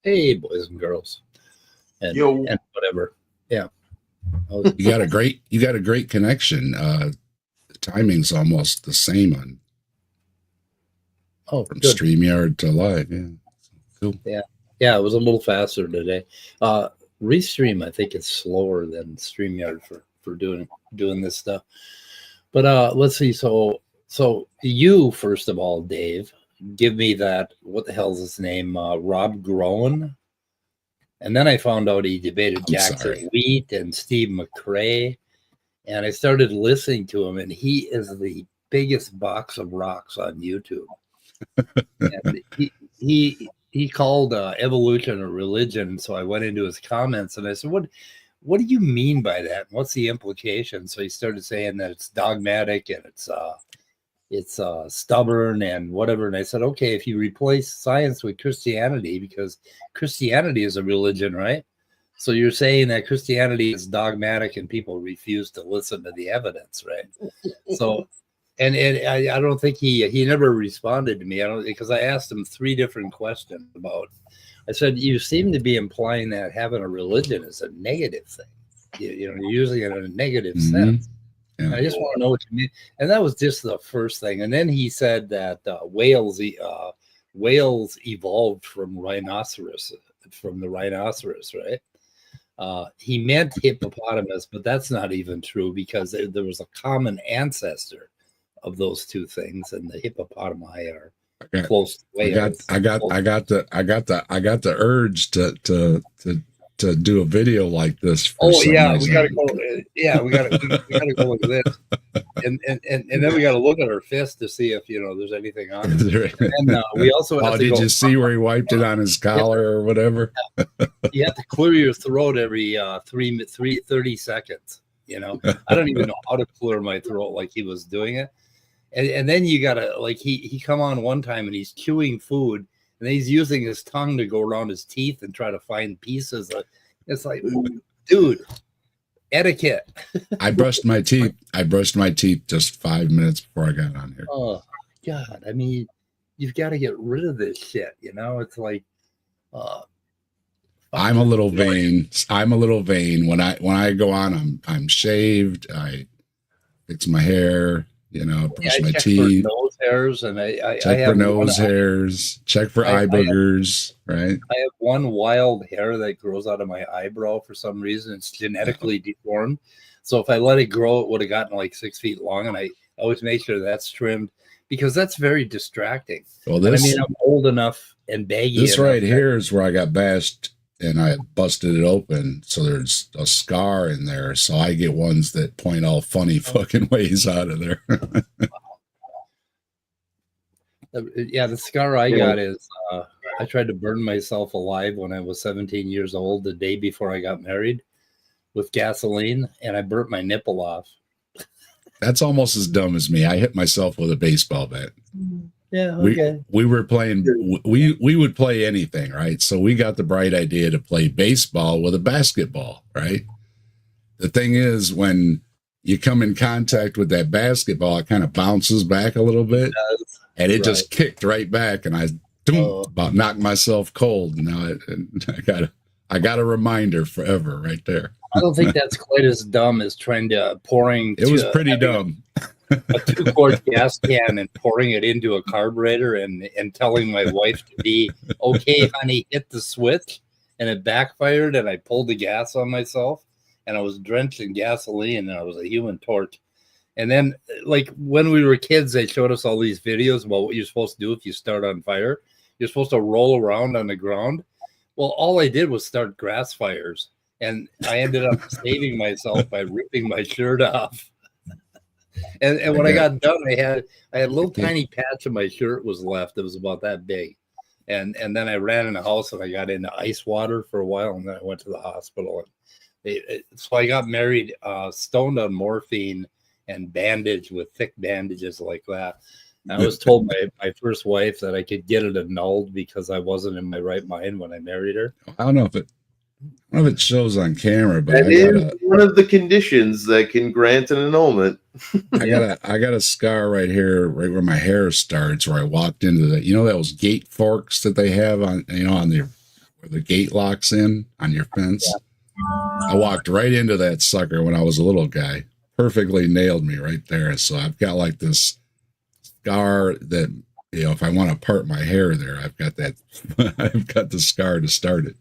Hey, boys and girls, and Yo, whatever. Yeah. You got a great connection. The timing's almost the same on from Good. StreamYard to live. Yeah, cool. Yeah, it was a little faster today. Restream, I think, is slower than StreamYard for doing this stuff. But let's see. So you first of all, Dave, give me that. What the hell's his name? Rob Groen. And then I found out he debated Jackson Wheat and Steve McCrae. And I started listening to him, and he is the biggest box of rocks on YouTube. And he called evolution a religion. So I went into his comments and I said, what do you mean by that? What's the implication? So he started saying that it's dogmatic and it's stubborn and whatever. And I said, okay, if you replace science with Christianity, because Christianity is a religion, right? So you're saying that Christianity is dogmatic and people refuse to listen to the evidence, right? So, and I don't think he never responded to me. Because I asked him 3 different questions about. I said, you seem to be implying that having a religion is a negative thing. You're using it in a negative sense. Yeah. I just want to know what you mean. And that was just the first thing. And then he said that whales evolved from the rhinoceros, right? He meant hippopotamus, but that's not even true because there was a common ancestor of those 2 things, and the hippopotami are close to whales. I got the urge to do a video like this. We gotta go. Yeah, we gotta go with this, and then we gotta look at her fist to see if there's anything on it. And we also have did you see where he wiped it on his collar or whatever? You have to clear your throat every 30 seconds. I don't even know how to clear my throat like he was doing it. And then you gotta he come on one time and he's chewing food and he's using his tongue to go around his teeth and try to find pieces. It's like, dude, etiquette. I brushed my teeth just 5 minutes before I got on here. Oh God! I mean, you've got to get rid of this shit. It's like, I'm a little vain. When I go on, I'm shaved. I fix my hair. Brush my teeth. Nose hairs, and I check for nose hairs. Check for eye boogers. Right. I have one wild hair that grows out of my eyebrow for some reason. It's genetically deformed. So if I let it grow, it would have gotten like 6 feet long, and I always make sure that's trimmed because that's very distracting. Well, I'm old enough and baggy. This right here is where I got bashed. And I busted it open, so there's a scar in there. So I get ones that point all funny fucking ways out of there. Yeah, the scar I got is I tried to burn myself alive when I was 17 years old, the day before I got married, with gasoline, and I burnt my nipple off. That's almost as dumb as me. I hit myself with a baseball bat. Yeah, okay. We were playing, we would play anything, right? So we got the bright idea to play baseball with a basketball, right? The thing is, when you come in contact with that basketball, it kind of bounces back a little bit, and it just kicked right back, and I about knocked myself cold. Now I got a reminder forever right there. I don't think that's quite as dumb as trying to pouring. It was pretty dumb. A 2-quart gas can and pouring it into a carburetor and telling my wife to be okay, honey, hit the switch, and it backfired and I pulled the gas on myself and I was drenched in gasoline and I was a human torch. And then, like when we were kids, they showed us all these videos about what you're supposed to do if you start on fire. You're supposed to roll around on the ground. Well, all I did was start grass fires, and I ended up saving myself by ripping my shirt off. And when I got done, I had a little tiny patch of my shirt was left. It was about that big. And then I ran in the house and I got into ice water for a while, and then I went to the hospital. So I got married stoned on morphine and bandaged with thick bandages like that. And I was told by my first wife that I could get it annulled because I wasn't in my right mind when I married her. I don't know if it shows on camera, but that is one of the conditions that can grant an annulment. I got a scar right here, right where my hair starts, where I walked into that. Those gate forks that they have on, on the where the gate locks in on your fence. I walked right into that sucker when I was a little guy. Perfectly nailed me right there. So I've got like this scar that, you know, if I want to part my hair there, I've got that. I've got the scar to start it.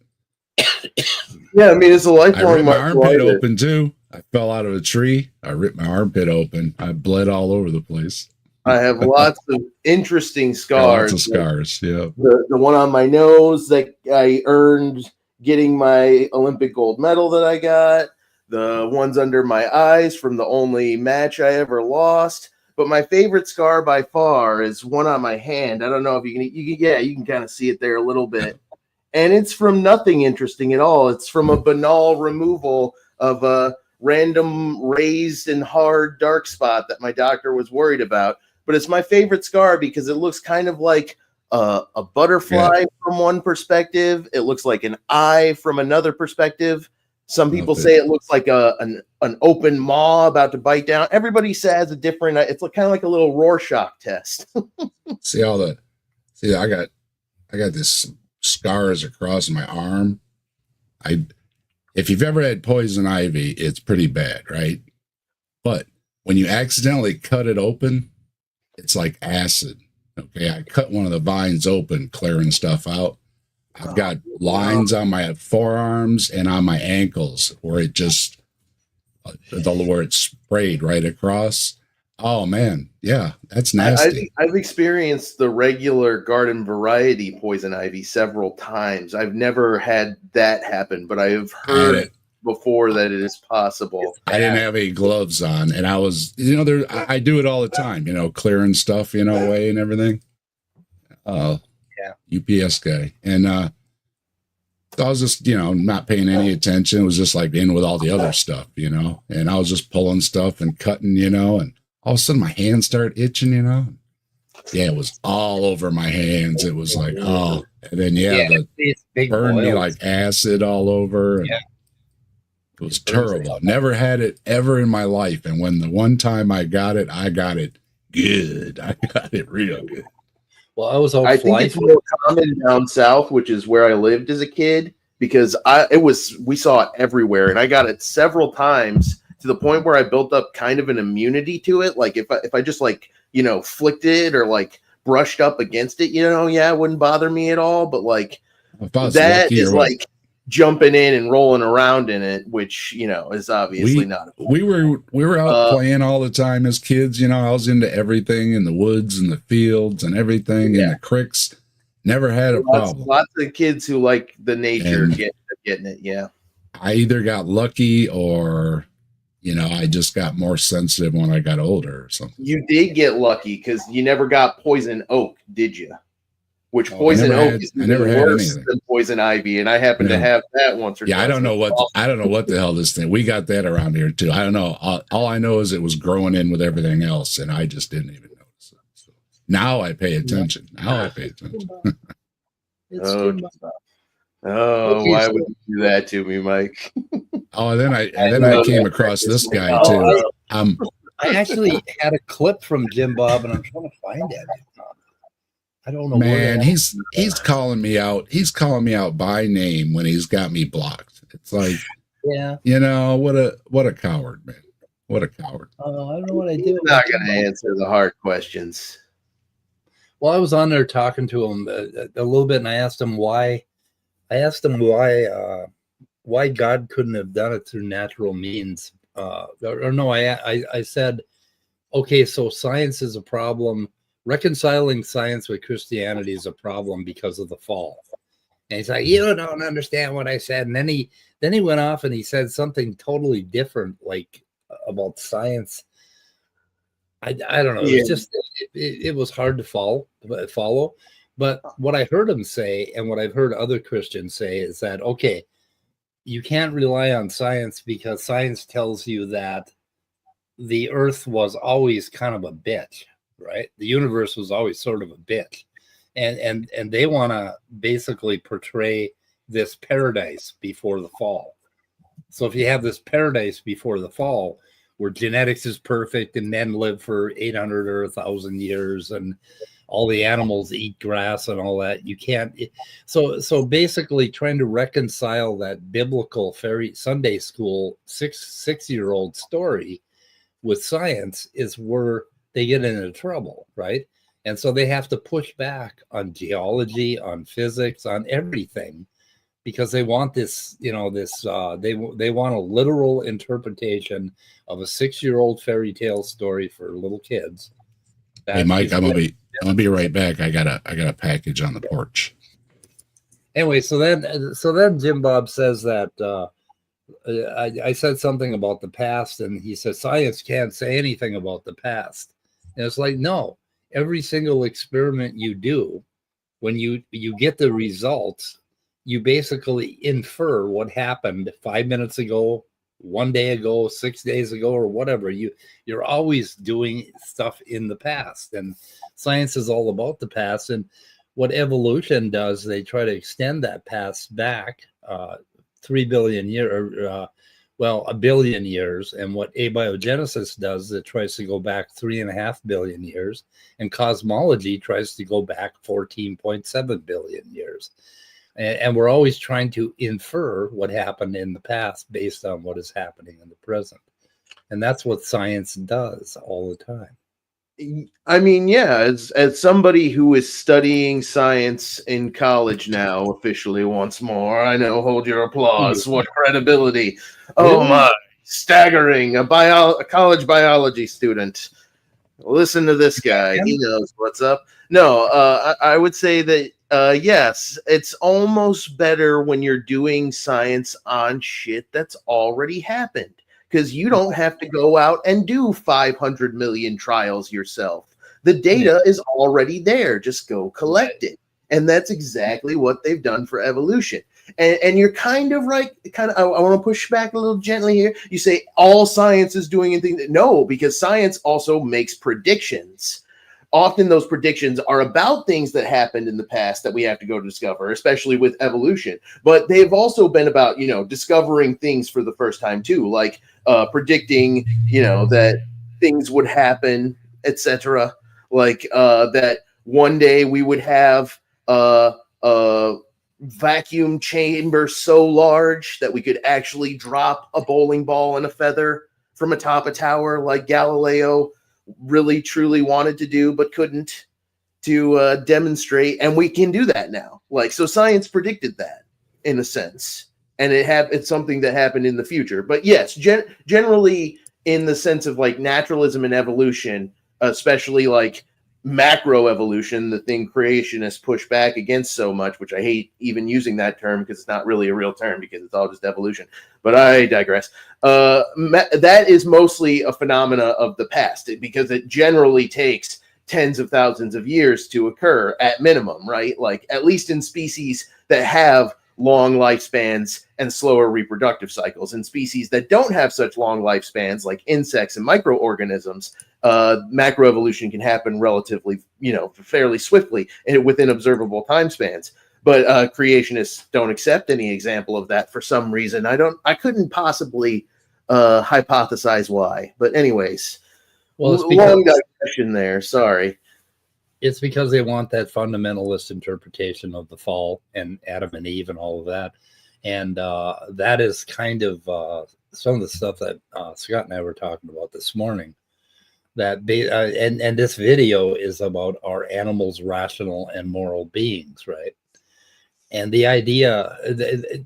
Yeah, I mean, it's a I lifelong ripped my armpit martial art. open too. I fell out of a tree. I ripped my armpit open. I bled all over the place. I have lots of interesting Got scars. lots of scars. Yeah. The one on my nose that I earned getting my Olympic gold medal that I got. The ones under my eyes from the only match I ever lost. But my favorite scar by far is one on my hand. I don't know if you can kind of see it there a little bit. And it's from nothing interesting at all. It's from a banal removal of a random raised and hard dark spot that my doctor was worried about. But it's my favorite scar because it looks kind of like a butterfly from one perspective. It looks like an eye from another perspective. Some people say it looks like an open maw about to bite down. Everybody says a different. It's kind of like a little Rorschach test. I got this scars across my arm. If you've ever had poison ivy, it's pretty bad, right? But when you accidentally cut it open, it's like acid. Okay, I cut one of the vines open, clearing stuff out. I've got lines on my forearms and on my ankles where it just, where it's sprayed right across. Oh man, yeah, that's nasty. I've experienced the regular garden variety poison ivy several times. I've never had that happen, but I have heard before that it is possible. I didn't have any gloves on, and I was, I do it all the time, clearing stuff, away and everything. UPS guy. And I was just, not paying any attention. It was just like in with all the other stuff, and I was just pulling stuff and cutting, and all of a sudden my hands started itching, Yeah, it was all over my hands. It was like, oh, and then, it burned me like acid all over. And it was terrible. Never had it ever in my life. And when the one time I got it good. I got it real good. Well, I think it's more common down south, which is where I lived as a kid, because we saw it everywhere, and I got it several times to the point where I built up kind of an immunity to it. Like if I just flicked it or like brushed up against it, it wouldn't bother me at all. But like that is like jumping in and rolling around in it, which is obviously not. We were out playing all the time as kids. I was into everything in the woods and the fields and everything in the creeks. Never had a problem. Lots of kids who like the nature getting it. Yeah, I either got lucky or I just got more sensitive when I got older or something. You did get lucky because you never got poison oak, did you? Which poison oak is even worse than poison ivy, and I happen to have that once or twice. I don't know what the hell this thing. We got that around here too. I don't know. All I know is it was growing in with everything else, and I just didn't even notice it. So now I pay attention. Why would you do that to me, Mike? And then I came across this guy too. I actually had a clip from JimKnob, and I'm trying to find it. I don't know. Man, he's calling me out. He's calling me out by name when he's got me blocked. It's like, what a coward, man. What a coward. I don't know what I do. I'm not going to answer the hard questions. Well, I was on there talking to him a little bit, and I asked him why. Why God couldn't have done it through natural means. I said, okay, so science is a problem. Reconciling science with Christianity is a problem because of the fall. And he's like, you don't understand what I said. And then he went off and he said something totally different, like about science. I don't know. It was just it was hard to follow. But what I heard him say, and what I've heard other Christians say, is that okay, you can't rely on science because science tells you that the earth was always kind of a bitch. Right, the universe was always sort of a bitch, and they want to basically portray this paradise before the fall. So if you have this paradise before the fall, where genetics is perfect and men live for 800 or 1,000 years and all the animals eat grass and all that. You can't. So basically, trying to reconcile that biblical fairy Sunday school six-year-old story with science is where they get into trouble, right? And so they have to push back on geology, on physics, on everything, because they want this, they want a literal interpretation of a 6-year-old fairy tale story for little kids. Hey, Mike, I'm gonna be right back. I got a package on the porch. Anyway, so then Jim Bob says that I said something about the past, and he says science can't say anything about the past. And it's like, no, every single experiment you do, when you get the results, you basically infer what happened 5 minutes ago, 1 day ago, 6 days ago, or whatever. You're always doing stuff in the past, and science is all about the past. And what evolution does, they try to extend that past back 3 billion years, a billion years. And what abiogenesis does, it tries to go back 3.5 billion years, and cosmology tries to go back 14.7 billion years. And we're always trying to infer what happened in the past based on what is happening in the present. And that's what science does all the time. I mean, yeah, as somebody who is studying science in college now, officially once more, I know, hold your applause. What credibility. Oh Really? my, staggering. A college biology student. Listen to this guy. He knows what's up. No, I would say that, yes, it's almost better when you're doing science on shit that's already happened, because you don't have to go out and do 500 million trials yourself. The data is already there. Just go collect it. And that's exactly what they've done for evolution. And you're kind of right. I want to push back a little gently here. You say all science is doing anything. No, because science also makes predictions. Often those predictions are about things that happened in the past that we have to go discover, especially with evolution. But they've also been about, discovering things for the first time too, like predicting, that things would happen, etc. Like that one day we would have a vacuum chamber so large that we could actually drop a bowling ball and a feather from atop a tower, like Galileo really truly wanted to do but couldn't, to demonstrate. And we can do that now. So science predicted that in a sense, and it's something that happened in the future. But yes, generally in the sense of naturalism and evolution, especially macroevolution, the thing creationists push back against so much, which I hate even using that term because it's not really a real term, because it's all just evolution. But I digress. That is mostly a phenomena of the past, because it generally takes tens of thousands of years to occur at minimum, right? At least in species that have long lifespans and slower reproductive cycles. In species that don't have such long lifespans, like insects and microorganisms, macroevolution can happen relatively, fairly swiftly and within observable time spans. But creationists don't accept any example of that for some reason. I couldn't possibly hypothesize why. But anyways, long digression there. Sorry. It's because they want that fundamentalist interpretation of the fall and Adam and Eve and all of that. And that is kind of some of the stuff that Scott and I were talking about this morning. And this video is about, are animals rational and moral beings, right? And the idea,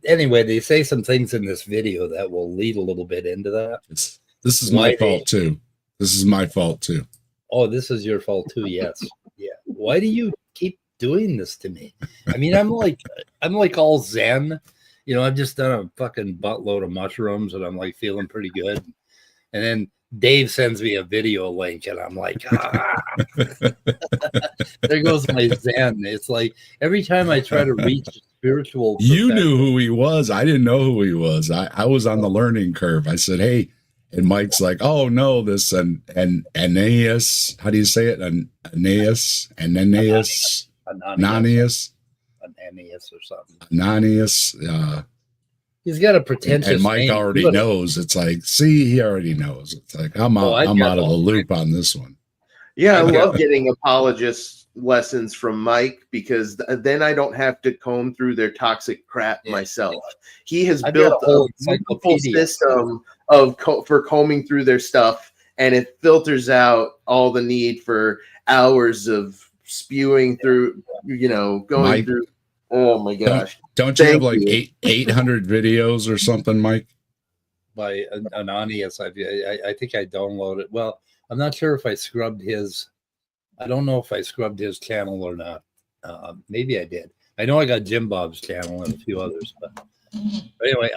anyway, they say some things in this video that will lead a little bit into that. This is my fault too. This is my fault too. Oh, this is your fault too. Yes. Yeah. Why do you keep doing this to me? I mean, I'm like all zen. I've just done a fucking buttload of mushrooms and I'm feeling pretty good. And then Dave sends me a video link and I'm like, there goes my zen. It's like every time I try to reach spiritual perfection. You knew who he was. I didn't know who he was. I was on the learning curve. I said, hey, and Mike's like, oh no, this and Ananias. How do you say it? Ananias or something. Ananias. He's got a pretentious and Mike name. already knows. It's like, see, he already knows. It's like I'm out of the loop on this one. Yeah, I love getting apologist lessons from Mike because then I don't have to comb through their toxic crap myself. He has built a beautiful system for combing through their stuff, and it filters out all the need for hours of spewing through, going Mike, through. Oh my gosh! Don't you have like 800 videos or something, Mike? By Ananias, I think I downloaded. Well, I'm not sure if I scrubbed his. I don't know if I scrubbed his channel or not. Maybe I did. I know I got JimKnob's channel and a few others, but anyway,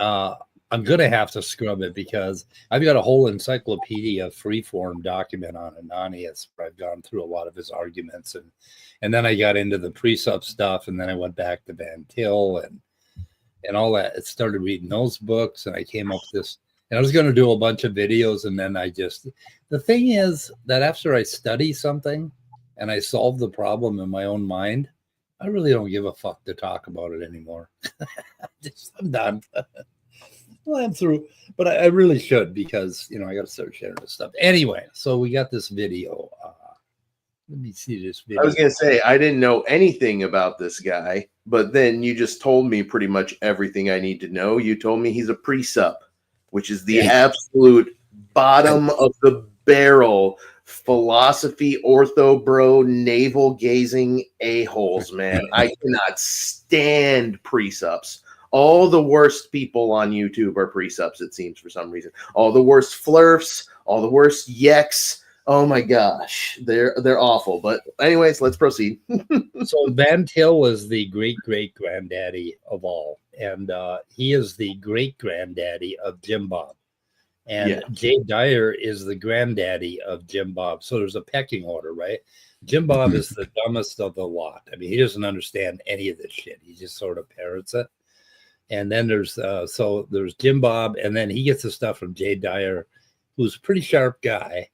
I'm gonna have to scrub it because I've got a whole encyclopedia freeform document on Ananias where I've gone through a lot of his arguments, and then I got into the precept stuff, and then I went back to Van Til and all that. It started reading those books, and I came up with this. And I was going to do a bunch of videos, and then the thing is that after I study something and I solve the problem in my own mind, I really don't give a fuck to talk about it anymore. I'm done. Well, I'm through, but I really should because, I got to start sharing this stuff. Anyway, so we got this video. Let me see this video. I was going to say, I didn't know anything about this guy, but then you just told me pretty much everything I need to know. You told me he's a precept, which is the absolute bottom of the barrel philosophy, ortho bro, navel gazing a-holes, man. I cannot stand precepts. All the worst people on YouTube are precepts, it seems, for some reason. All the worst flirfs, all the worst yeks. Oh my gosh, they're awful. But anyways, let's proceed. So Van Til is the great granddaddy of all, and he is the great granddaddy of JimKnob, and Jay Dyer is the granddaddy of JimKnob. So there's a pecking order, right? JimKnob is the dumbest of the lot. I mean, he doesn't understand any of this shit. He just sort of parrots it. And then there's JimKnob, and then he gets the stuff from Jay Dyer, who's a pretty sharp guy,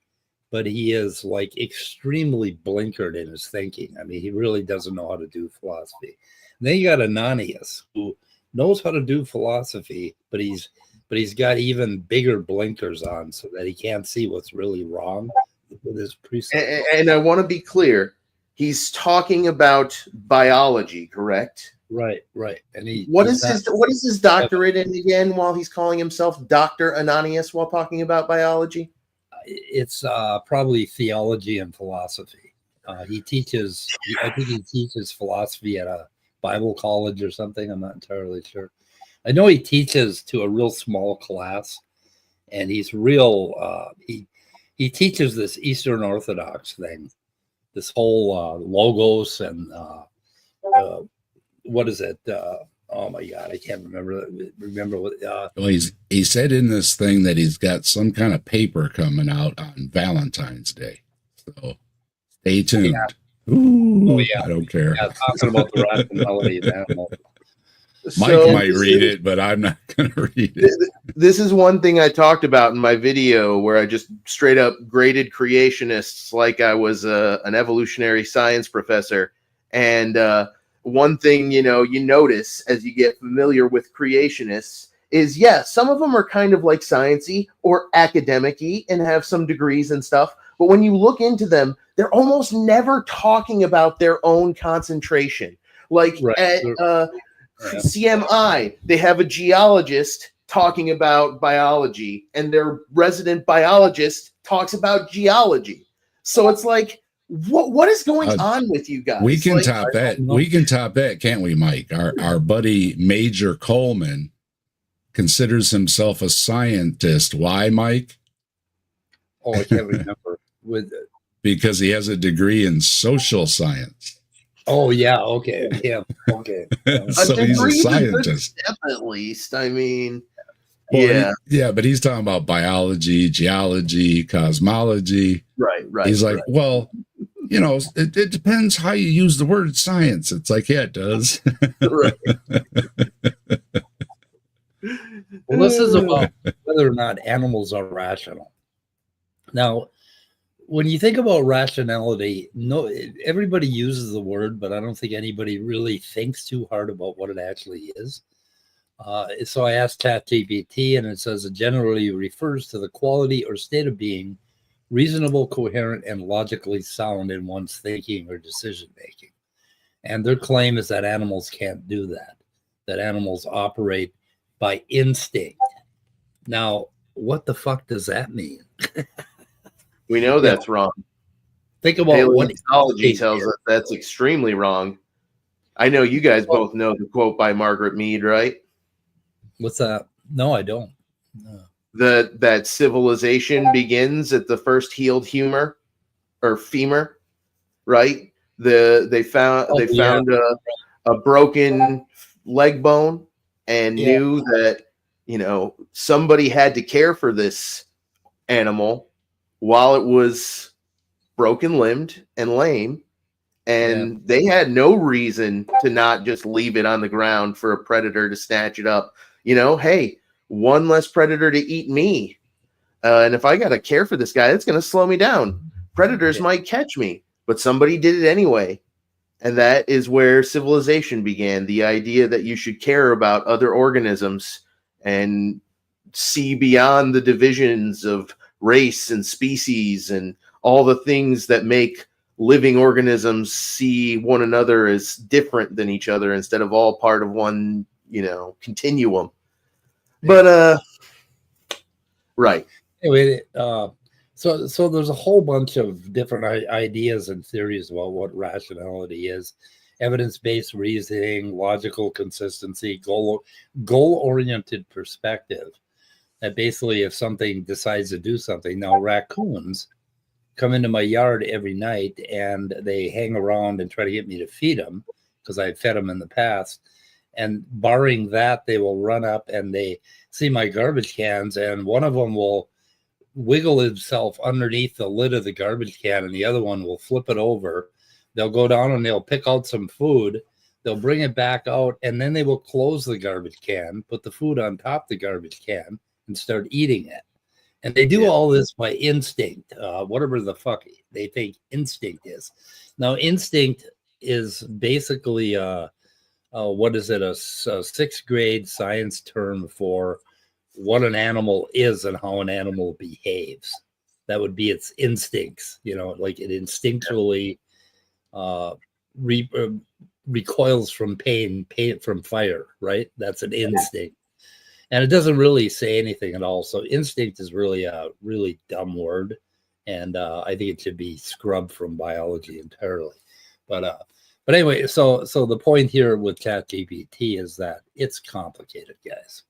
but he is like extremely blinkered in his thinking. I mean, he really doesn't know how to do philosophy. And then you got Ananias, who knows how to do philosophy, but he's got even bigger blinkers on so that he can't see what's really wrong with his precept. And I want to be clear, he's talking about biology, correct? Right. And what is his doctorate in again? While he's calling himself Dr. Ananias while talking about biology, it's probably theology and philosophy. I think he teaches philosophy at a Bible college or something. I'm not entirely sure. I know he teaches to a real small class, and he's real. He teaches this Eastern Orthodox thing, this whole logos and what is it? Oh my God, I can't remember what. Well, he said in this thing that he's got some kind of paper coming out on Valentine's Day. So stay tuned. Yeah. Ooh, I don't care. Yeah, talking about the rationality of animals. Mike might read it, but I'm not going to read it. This is one thing I talked about in my video where I just straight up graded creationists like I was an evolutionary science professor. And one thing, you notice as you get familiar with creationists is, some of them are kind of like sciencey or academic-y and have some degrees and stuff. But when you look into them, they're almost never talking about their own concentration. Like at CMI, they have a geologist talking about biology, and their resident biologist talks about geology. So it's like, what is going on with you guys? We can top that. We can top that, can't we, Mike? Our buddy Major Coleman considers himself a scientist. Why, Mike? Oh, I can't remember. Because he has a degree in social science. Oh yeah, okay, yeah, okay. So he's a scientist, at least. I mean, but he's talking about biology, geology, cosmology. Right. He's like, well, it depends how you use the word science. It's like, yeah, it does. Right. Well, this is about whether or not animals are rational. Now, when you think about rationality, everybody uses the word, but I don't think anybody really thinks too hard about what it actually is. So I asked ChatGPT, and it says it generally refers to the quality or state of being reasonable, coherent, and logically sound in one's thinking or decision making. And their claim is that animals can't do that, that animals operate by instinct. Now, what the fuck does that mean? We know that's wrong. Think about what paleontology tells us that's extremely wrong. I know you guys both know the quote by Margaret Mead, right? What's that? No, I don't. No. That civilization begins at the first healed femur, right? They found a broken leg bone and knew that, you know, somebody had to care for this animal while it was broken limbed and lame, and they had no reason to not just leave it on the ground for a predator to snatch it up. You know, hey, one less predator to eat me, and if I gotta care for this guy, it's gonna slow me down. Predators might catch me, but somebody did it anyway. And that is where civilization began, the idea that you should care about other organisms and see beyond the divisions of race and species and all the things that make living organisms see one another as different than each other instead of all part of one, you know, continuum. But right. Anyway, so there's a whole bunch of different ideas and theories about what rationality is. Evidence-based reasoning, logical consistency, goal-oriented perspective. That basically, if something decides to do something, now raccoons come into my yard every night and they hang around and try to get me to feed them because I fed them in the past. And barring that, they will run up and they see my garbage cans, and one of them will wiggle himself underneath the lid of the garbage can, and the other one will flip it over. They'll go down and they'll pick out some food. They'll bring it back out, and then they will close the garbage can, put the food on top of the garbage can, and start eating it. And they do all this by instinct, whatever the fuck they think instinct is. Now, instinct is basically, what is it, a sixth grade science term for what an animal is and how an animal behaves. That would be its instincts, you know, like it instinctually recoils from pain from fire, right? That's an instinct. And it doesn't really say anything at all. So instinct is really a really dumb word. And I think it should be scrubbed from biology entirely. But anyway, so the point here with ChatGPT is that it's complicated, guys.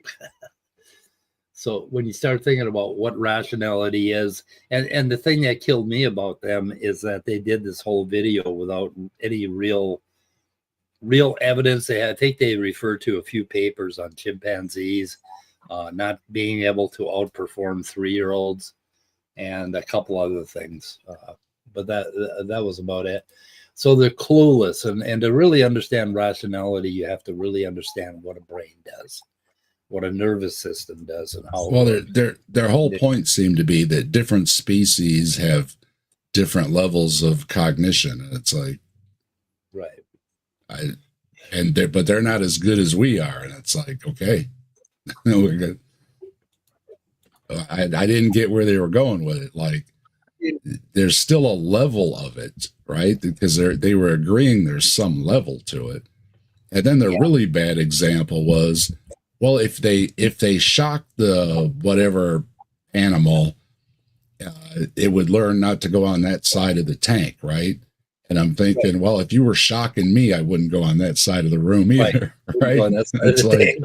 So when you start thinking about what rationality is, and the thing that killed me about them is that they did this whole video without any real evidence. I think they refer to a few papers on chimpanzees not being able to outperform 3-year-olds and a couple other things. But that was about it. So they're clueless, and to really understand rationality, you have to really understand what a brain does, what a nervous system does, and how. Well, their whole point seemed to be that different species have different levels of cognition, and it's like, right. But they're not as good as we are, and it's like, okay, we're good. I didn't get where they were going with it. Like, there's still a level of it, right? Because they were agreeing there's some level to it. And then the really bad example was, well, if they shock the whatever animal, it would learn not to go on that side of the tank, right? And I'm thinking, well, if you were shocking me, I wouldn't go on that side of the room either, right? Well, it's like,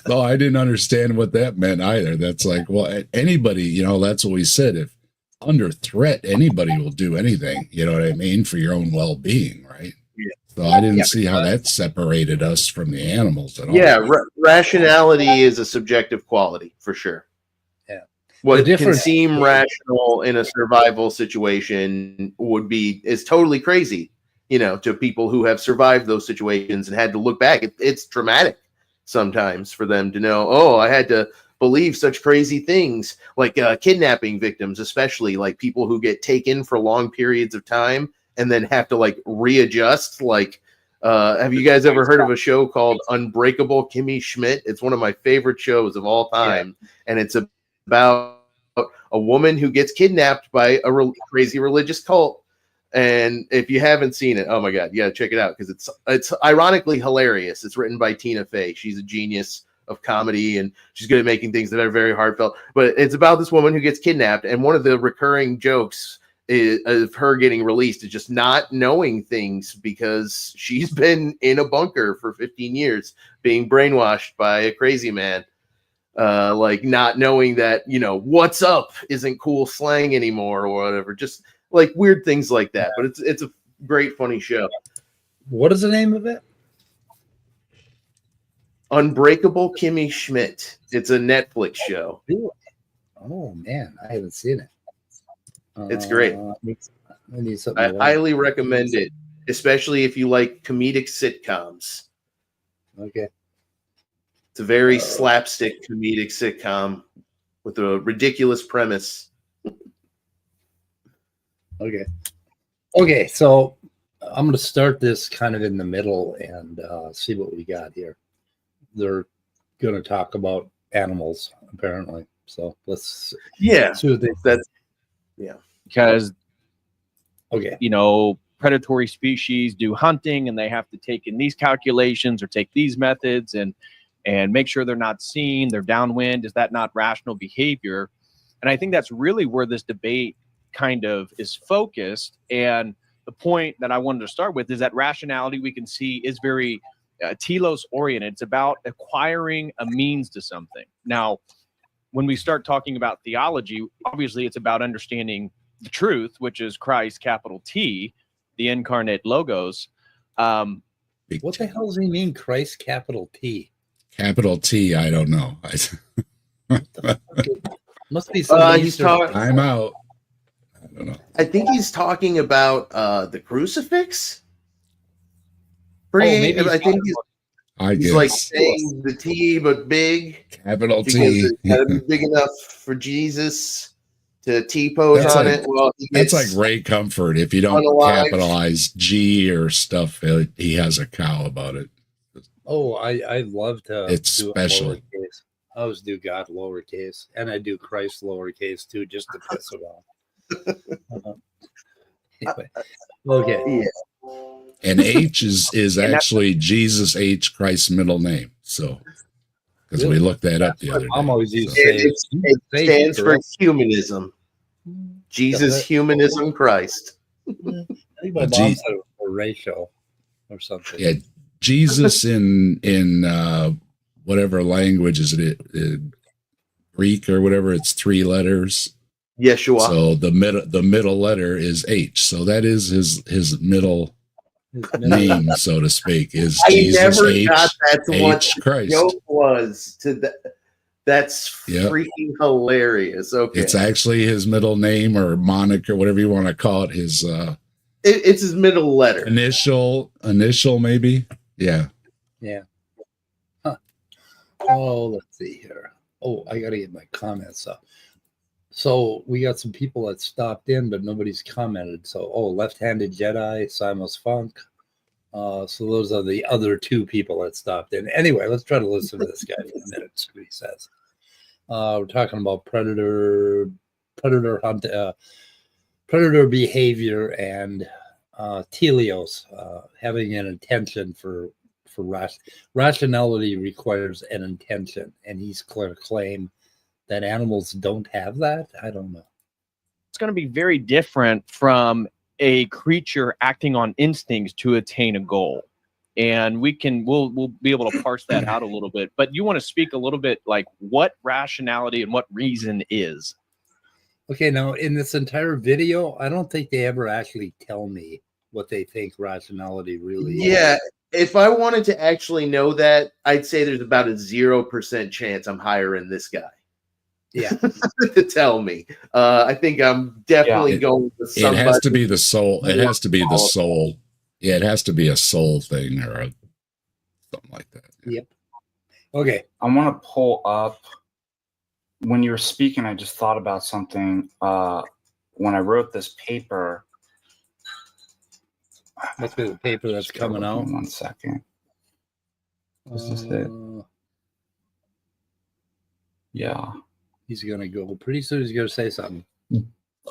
well, I didn't understand what that meant either. That's like, well, anybody, you know, that's what we said. If under threat, anybody will do anything, you know what I mean, for your own well-being, right? Yeah. So I didn't see how that separated us from the animals at all. Yeah, rationality is a subjective quality, for sure. Yeah. What can seem rational in a survival situation is totally crazy, you know, to people who have survived those situations and had to look back. It's traumatic sometimes for them to know, oh, I had to believe such crazy things, like kidnapping victims, especially like people who get taken for long periods of time and then have to like readjust. Like, have you guys ever heard of a show called Unbreakable Kimmy Schmidt? It's one of my favorite shows of all time. And it's about a woman who gets kidnapped by a crazy religious cult. And if you haven't seen it, oh my God, you got to check it out because it's ironically hilarious. It's written by Tina Fey. She's a genius of comedy and she's good at making things that are very heartfelt. But it's about this woman who gets kidnapped. And one of the recurring jokes of her getting released is just not knowing things because she's been in a bunker for 15 years being brainwashed by a crazy man. Like not knowing that, what's up isn't cool slang anymore or whatever. Just like weird things like that. But it's a great, funny show. What is the name of it? Unbreakable Kimmy Schmidt. It's a Netflix show. Oh man, I haven't seen it. It's great. I highly recommend it, especially if you like comedic sitcoms. Okay. It's a very slapstick comedic sitcom with a ridiculous premise. Okay, so I'm going to start this kind of in the middle and see what we got here. They're going to talk about animals, apparently. So let's see what that's because okay. Predatory species do hunting and they have to take in these calculations or take these methods and make sure they're not seen, they're downwind. Is that not rational behavior? And I think that's really where this debate kind of is focused. And the point that I wanted to start with is that rationality we can see is very telos oriented. It's about acquiring a means to something. Now, when we start talking about theology, obviously it's about understanding the truth, which is Christ, capital T, the incarnate logos. What the hell does he mean, Christ, capital T? Capital T, I don't know. Must be some he's talking. I'm out. I don't know. I think he's talking about the crucifix. Maybe I think he's like saying the T but big. Capital T. It's gotta be big enough for Jesus to T-pose on it. Well, that's like Ray Comfort. If you don't capitalize G or stuff, he has a cow about it. Oh, I love to it's do special. Lowercase. I always do God lowercase, and I do Christ lowercase too, just to piss it off. Anyway. Okay. Yeah. And H is actually Jesus H, Christ's middle name. So, because we looked that up the other day. I'm always used to say it stands for humanism. Jesus, humanism, Christ. I think my mom said it was a ratio or something. Yeah, Jesus in whatever language is it, Greek or whatever, it's 3 letters. Yeshua. So the middle letter is H. So that is his middle name, so to speak, is Jesus never H. got that to what H. Christ. Joke was to that. That's freaking hilarious. Okay, it's actually his middle name or moniker, whatever you want to call it. His it's his middle letter, initial, maybe. Yeah. Huh. Oh, let's see here. Oh, I gotta get my comments up. So we got some people that stopped in, but nobody's commented. So, Left-Handed Jedi, Simos Funk. So those are the other 2 people that stopped in. Anyway, let's try to listen to this guy for a minute. See what he says. We're talking about predator hunt, predator behavior, and teleos, having an intention for rationality requires an intention, and he's claim that animals don't have that. I don't know. It's going to be very different from a creature acting on instincts to attain a goal. And we'll be able to parse that out a little bit. But you want to speak a little bit like what rationality and what reason is. Okay, now in this entire video, I don't think they ever actually tell me what they think rationality really is. Yeah, if I wanted to actually know that, I'd say there's about a 0% chance I'm hiring this guy. Yeah, to tell me. I think I'm definitely going with somebody. It has to be the soul. It has to be the soul. Yeah, it has to be a soul thing or something like that. Yep. Okay. I want to pull up. When you were speaking, I just thought about something. When I wrote this paper. Must be the paper that's coming out. 1 second. This is it. Yeah. He's gonna go pretty soon. He's gonna say something.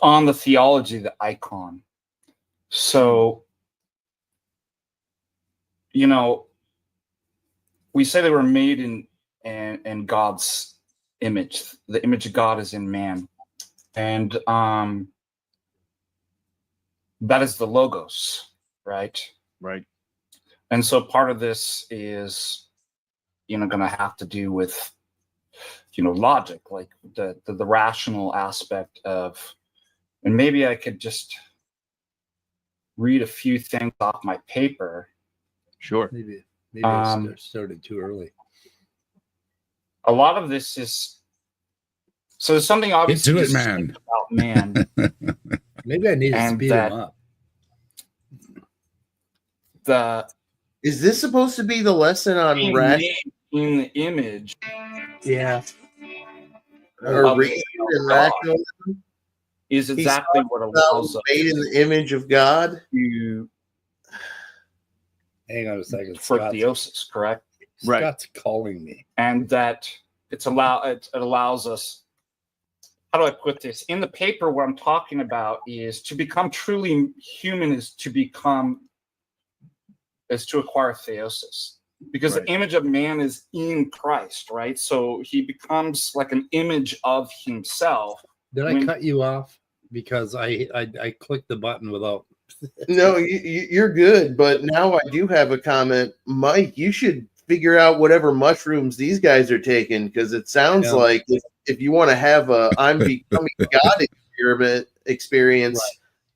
On the theology of the icon. So, you know, we say they were made in God's image. The image of God is in man. And that is the logos, right? Right. And so part of this is, going to have to do with, logic, like the rational aspect of, and maybe I could just read a few things off my paper. Sure. Maybe I started too early. A lot of this is, so there's something obviously Get to it, man. about man. Maybe I need to speed him up. Is this supposed to be the lesson on in the image? Yeah. Or reason and rationalism? Is exactly what allows us made in the image of God to. Hang on a second. For theosis, correct? Right. Scott's calling me. And that it allows us. How do I put this? In the paper, what I'm talking about is to become truly human is to acquire theosis. Because the image of man is in Christ, right? So he becomes like an image of himself. Did I cut you off? Because I clicked the button without. No, you're good. But now I do have a comment. Mike, you should figure out whatever mushrooms these guys are taking, because it sounds like if you want to have a I'm becoming God experience,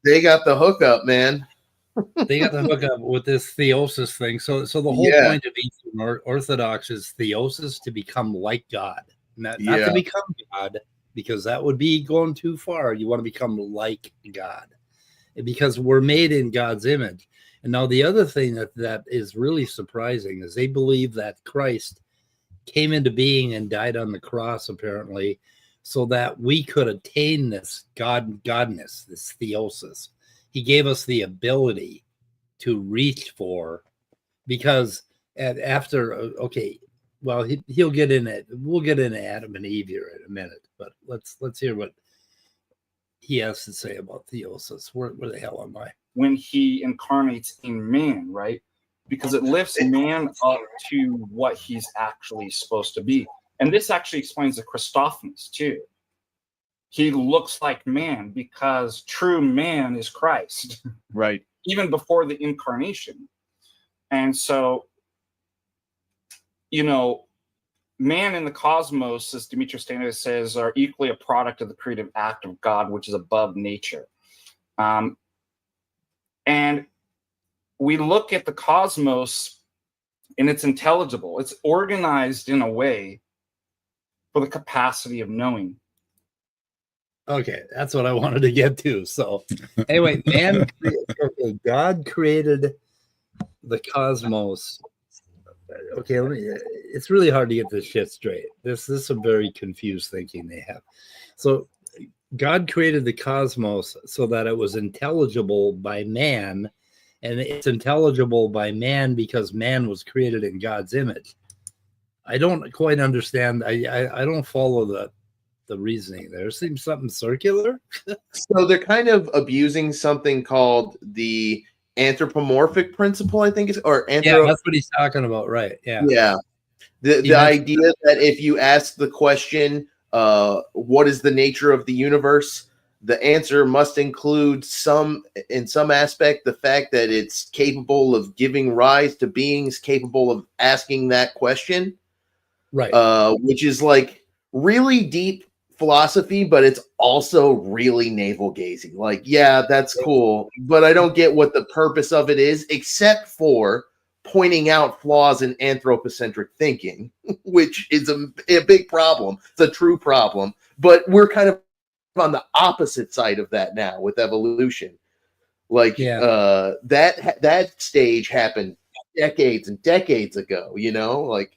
they got the hookup, man. They got the hookup with this theosis thing. So the whole point of Eastern Orthodox is theosis, to become like God, not to become God, because that would be going too far. You want to become like God, because we're made in God's image. And now the other thing that is really surprising is they believe that Christ came into being and died on the cross, apparently, so that we could attain this godness, this theosis. He gave us the ability to reach for, because after, he'll get in it. We'll get into Adam and Eve here in a minute, but let's hear what he has to say about theosis. Where the hell am I? When he incarnates in man, right? Because it lifts man up to what he's actually supposed to be. And this actually explains the Christophanies too. He looks like man because true man is Christ. Right. Even before the incarnation. And so, man and the cosmos, as Demetrius Ananias says, are equally a product of the creative act of God, which is above nature. And we look at the cosmos and it's intelligible. It's organized in a way for the capacity of knowing. Okay, that's what I wanted to get to. So anyway, God created the cosmos. Okay, it's really hard to get this shit straight. This is some very confused thinking they have. So God created the cosmos so that it was intelligible by man, and it's intelligible by man because man was created in God's image. I don't quite understand. I don't follow the reasoning there. Seems something circular. So they're kind of abusing something called the anthropomorphic principle, I think, that's what he's talking about, right? Yeah. The idea that if you ask the question, what is the nature of the universe, the answer must include in some aspect, the fact that it's capable of giving rise to beings capable of asking that question, right? Which is like really deep philosophy, but it's also really navel gazing. Like, yeah, that's cool, but I don't get what the purpose of it is, except for pointing out flaws in anthropocentric thinking, which is a big problem. It's a true problem, but we're kind of on the opposite side of that now with evolution. Like, that stage happened decades and decades ago, like,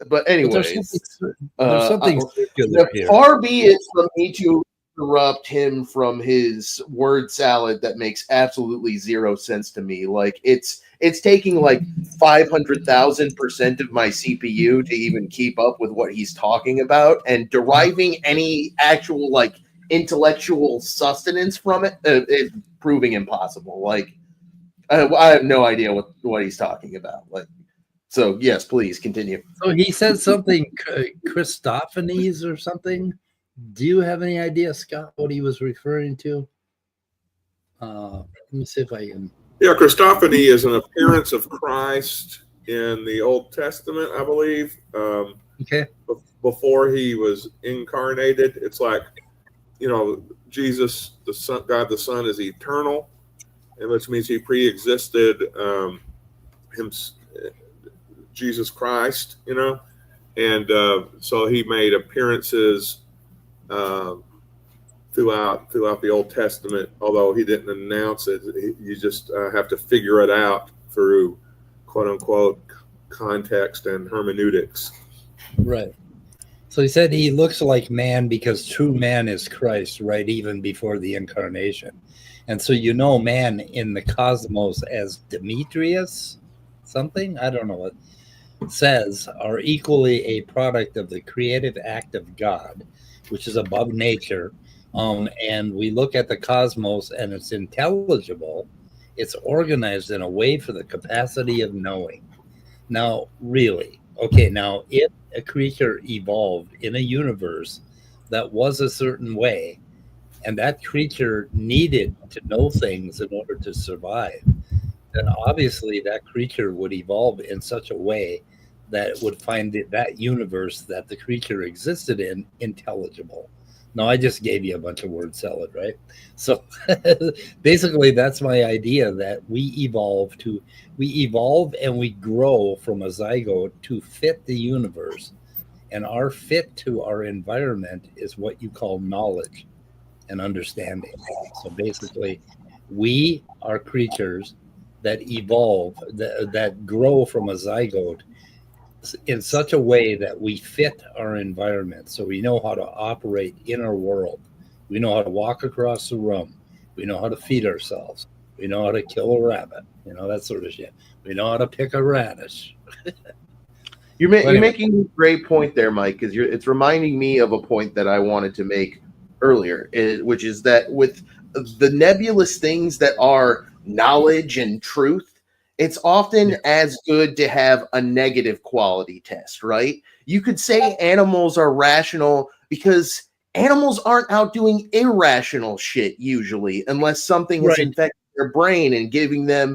but anyways, there's something circular here. Far be it from me to interrupt him from his word salad that makes absolutely zero sense to me. Like it's taking like 500,000% of my CPU to even keep up with what he's talking about, and deriving any actual like intellectual sustenance from it is proving impossible. Like I have no idea what he's talking about. Like, so yes, please continue. So he said something Christophanies or something. Do you have any idea, Scott, what he was referring to? Let me see if I can. Yeah, Christophany is an appearance of Christ in the Old Testament, I believe. Okay. Before he was incarnated, it's like, Jesus, the Son, God the Son, is eternal, and which means he pre-existed him, Jesus Christ, and so he made appearances throughout the Old Testament, although he didn't announce it. You just have to figure it out through quote unquote context and hermeneutics. Right. So he said he looks like man because true man is Christ, right? Even before the incarnation. And so man in the cosmos as Demetrius, something, I don't know what says, are equally a product of the creative act of God, which is above nature. And we look at the cosmos and it's intelligible. It's organized in a way for the capacity of knowing. Now, really, okay, now if a creature evolved in a universe that was a certain way, and that creature needed to know things in order to survive, then obviously that creature would evolve in such a way that it would find that universe that the creature existed in intelligible. Now, I just gave you a bunch of word salad, right? So basically, that's my idea, that we evolve and we grow from a zygote to fit the universe. And our fit to our environment is what you call knowledge and understanding. So basically, we are creatures that evolve, that grow from a zygote in such a way that we fit our environment. So we know how to operate in our world. We know how to walk across the room. We know how to feed ourselves. We know how to kill a rabbit, that sort of shit. We know how to pick a radish. You're making a great point there, Mike, because it's reminding me of a point that I wanted to make earlier, which is that with the nebulous things that are knowledge and truth, it's often as good to have a negative quality test, right? You could say animals are rational because animals aren't out doing irrational shit usually, unless something has infected their brain and giving them,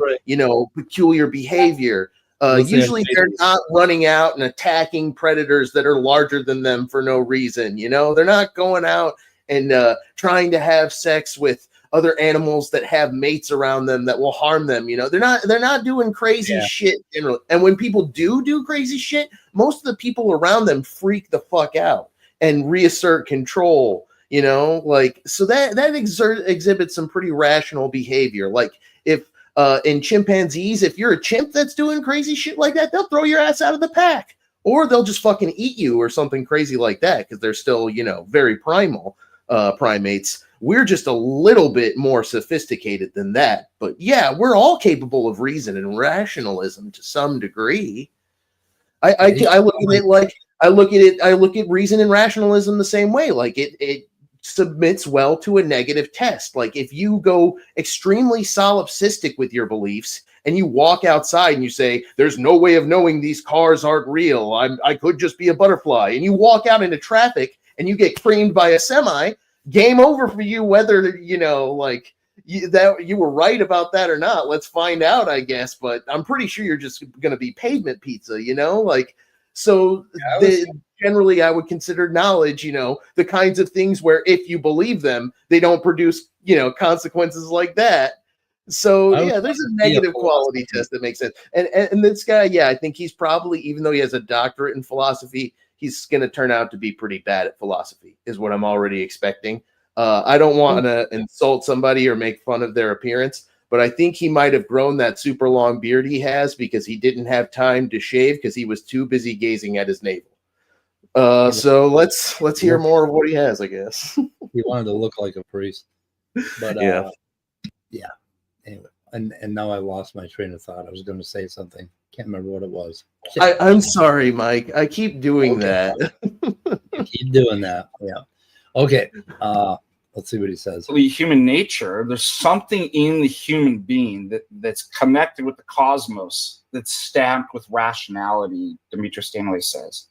peculiar behavior. Usually they're not running out and attacking predators that are larger than them for no reason. They're not going out and trying to have sex with other animals that have mates around them that will harm them. They're not doing crazy shit generally. And when people do crazy shit, most of the people around them freak the fuck out and reassert control, so that exhibits some pretty rational behavior. Like if in chimpanzees, if you're a chimp that's doing crazy shit like that, they'll throw your ass out of the pack, or they'll just fucking eat you or something crazy like that, because they're still, very primal primates. We're just a little bit more sophisticated than that. But yeah, we're all capable of reason and rationalism to some degree. I look at it like I look at reason and rationalism the same way. Like it submits well to a negative test. Like if you go extremely solipsistic with your beliefs and you walk outside and you say, there's no way of knowing these cars aren't real, I could just be a butterfly, and you walk out into traffic and you get creamed by a semi, game over for you, whether you were right about that or not. Let's find out, I guess. But I'm pretty sure you're just going to be pavement pizza, So generally, I would consider knowledge, the kinds of things where if you believe them, they don't produce, consequences like that. So there's a negative quality test that makes sense. And this guy, I think he's probably, even though he has a doctorate in philosophy, he's going to turn out to be pretty bad at philosophy, is what I'm already expecting. I don't want to insult somebody or make fun of their appearance, but I think he might have grown that super long beard he has because he didn't have time to shave because he was too busy gazing at his navel. So let's hear more of what he has, I guess. He wanted to look like a priest, but Yeah. yeah. Anyway, and now I lost my train of thought. I was going to say something. Can't remember what it was. I'm sorry, Mike. I keep doing that. You keep doing that. Yeah. Okay. Let's see what he says. Human nature, there's something in the human being that's connected with the cosmos, that's stamped with rationality, Demetrius Stanley says.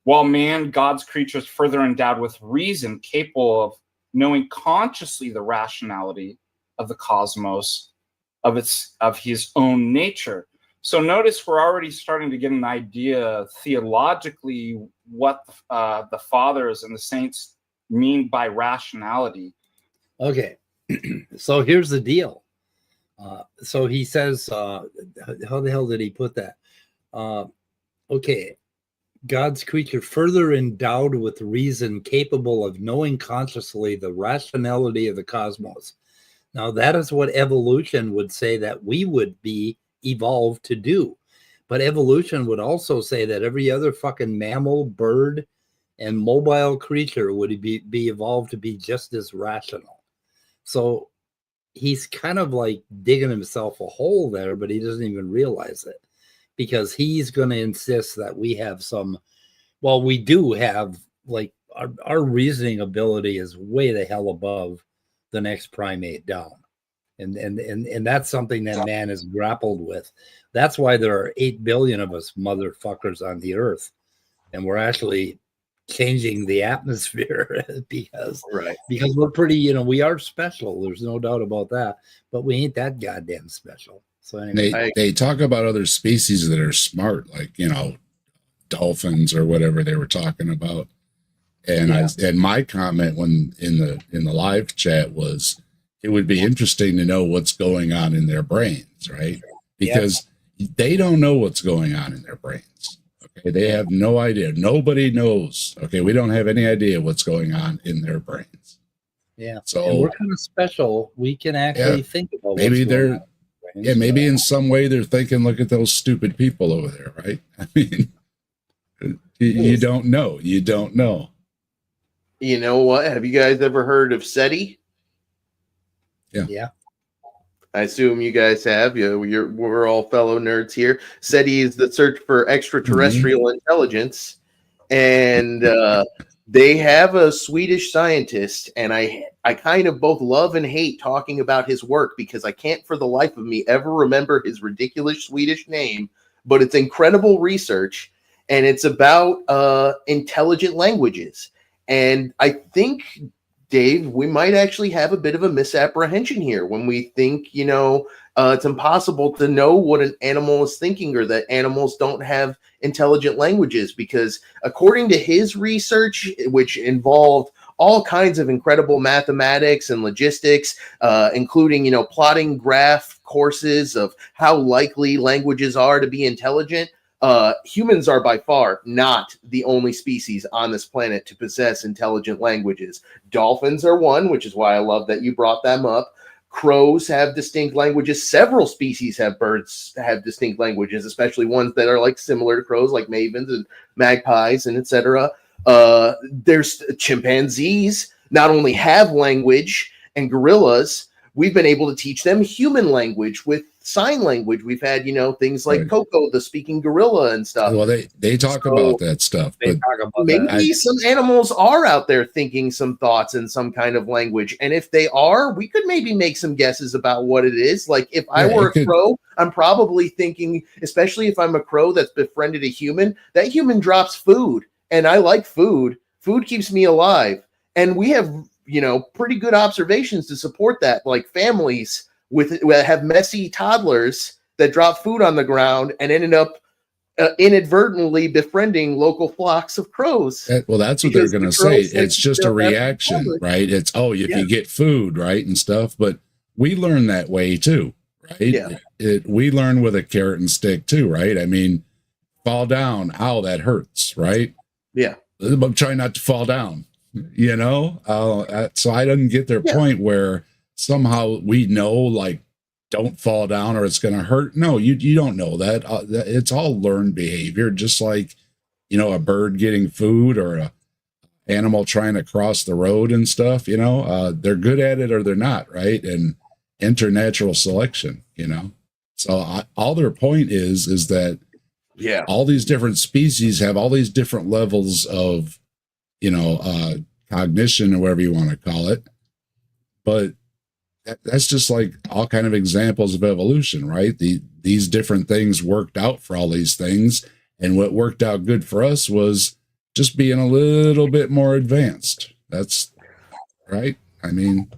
While man, God's creature, is further endowed with reason, capable of knowing consciously the rationality of the cosmos, of his own nature. So notice we're already starting to get an idea theologically what the fathers and the saints mean by rationality. Okay. So here's the deal. So he says, how the hell did he put that? Okay. God's creature further endowed with reason, capable of knowing consciously the rationality of the cosmos. Now, that is what evolution would say that we would be evolved to do. But evolution would also say that every other fucking mammal, bird, and mobile creature would be evolved to be just as rational. So he's kind of like digging himself a hole there, but he doesn't even realize it, because he's going to insist that we have some, well, we do have, like, our reasoning ability is way the hell above the next primate down. And that's something that man has grappled with. That's why there are 8 billion of us motherfuckers on the earth. And we're actually changing the atmosphere because we're pretty, we are special. There's no doubt about that. But we ain't that goddamn special. So anyway, they talk about other species that are smart, like, dolphins or whatever they were talking about. And and my comment when in the live chat was, it would be interesting to know what's going on in their brains, right? Because they don't know what's going on in their brains. Okay, they have no idea. Nobody knows. Okay, we don't have any idea what's going on in their brains. Yeah. So and we're kind of special. We can actually think about maybe they're maybe in some way they're thinking, look at those stupid people over there, right? I mean, you don't know. You don't know. You know what? Have you guys ever heard of SETI? Yeah. I assume you guys have. We're all fellow nerds here. SETI is the search for extraterrestrial intelligence, and they have a Swedish scientist, and I kind of both love and hate talking about his work because I can't for the life of me ever remember his ridiculous Swedish name, but it's incredible research, and it's about intelligent languages. And I think, Dave, we might actually have a bit of a misapprehension here when we think, it's impossible to know what an animal is thinking, or that animals don't have intelligent languages, because according to his research, which involved all kinds of incredible mathematics and logistics, including, plotting graph courses of how likely languages are to be intelligent, humans are by far not the only species on this planet to possess intelligent languages. Dolphins are one, which is why I love that you brought them up. Crows have distinct languages. Several species have birds have distinct languages, especially ones that are like similar to crows, like mavens and magpies and etc. There's chimpanzees not only have language, and gorillas, we've been able to teach them human language with sign language. We've had, things like Coco, the speaking gorilla, and stuff. Well, they talk about that stuff. But maybe some animals are out there thinking some thoughts in some kind of language. And if they are, we could maybe make some guesses about what it is. Like if I were a crow, I'm probably thinking, especially if I'm a crow that's befriended a human, that human drops food. And I like food. Food keeps me alive. And we have, pretty good observations to support that. Like families have messy toddlers that drop food on the ground and ended up inadvertently befriending local flocks of crows. Well, that's what they're going to say. It's just a reaction, right? It's, if you get food, right, and stuff. But we learn that way too, right? Yeah. We learn with a carrot and stick too, right? I mean, fall down, ow, that hurts, right? Yeah. I'm trying not to fall down, so I didn't get their point where somehow we know, like, don't fall down or it's going to hurt. No, you don't know that. It's all learned behavior. Just like, a bird getting food or a animal trying to cross the road and stuff, they're good at it or they're not, right? And enter natural selection, So all their point is that all these different species have all these different levels of, cognition or whatever you want to call it. But that's just like all kind of examples of evolution, right? These different things worked out for all these things. And what worked out good for us was just being a little bit more advanced. That's right. I mean,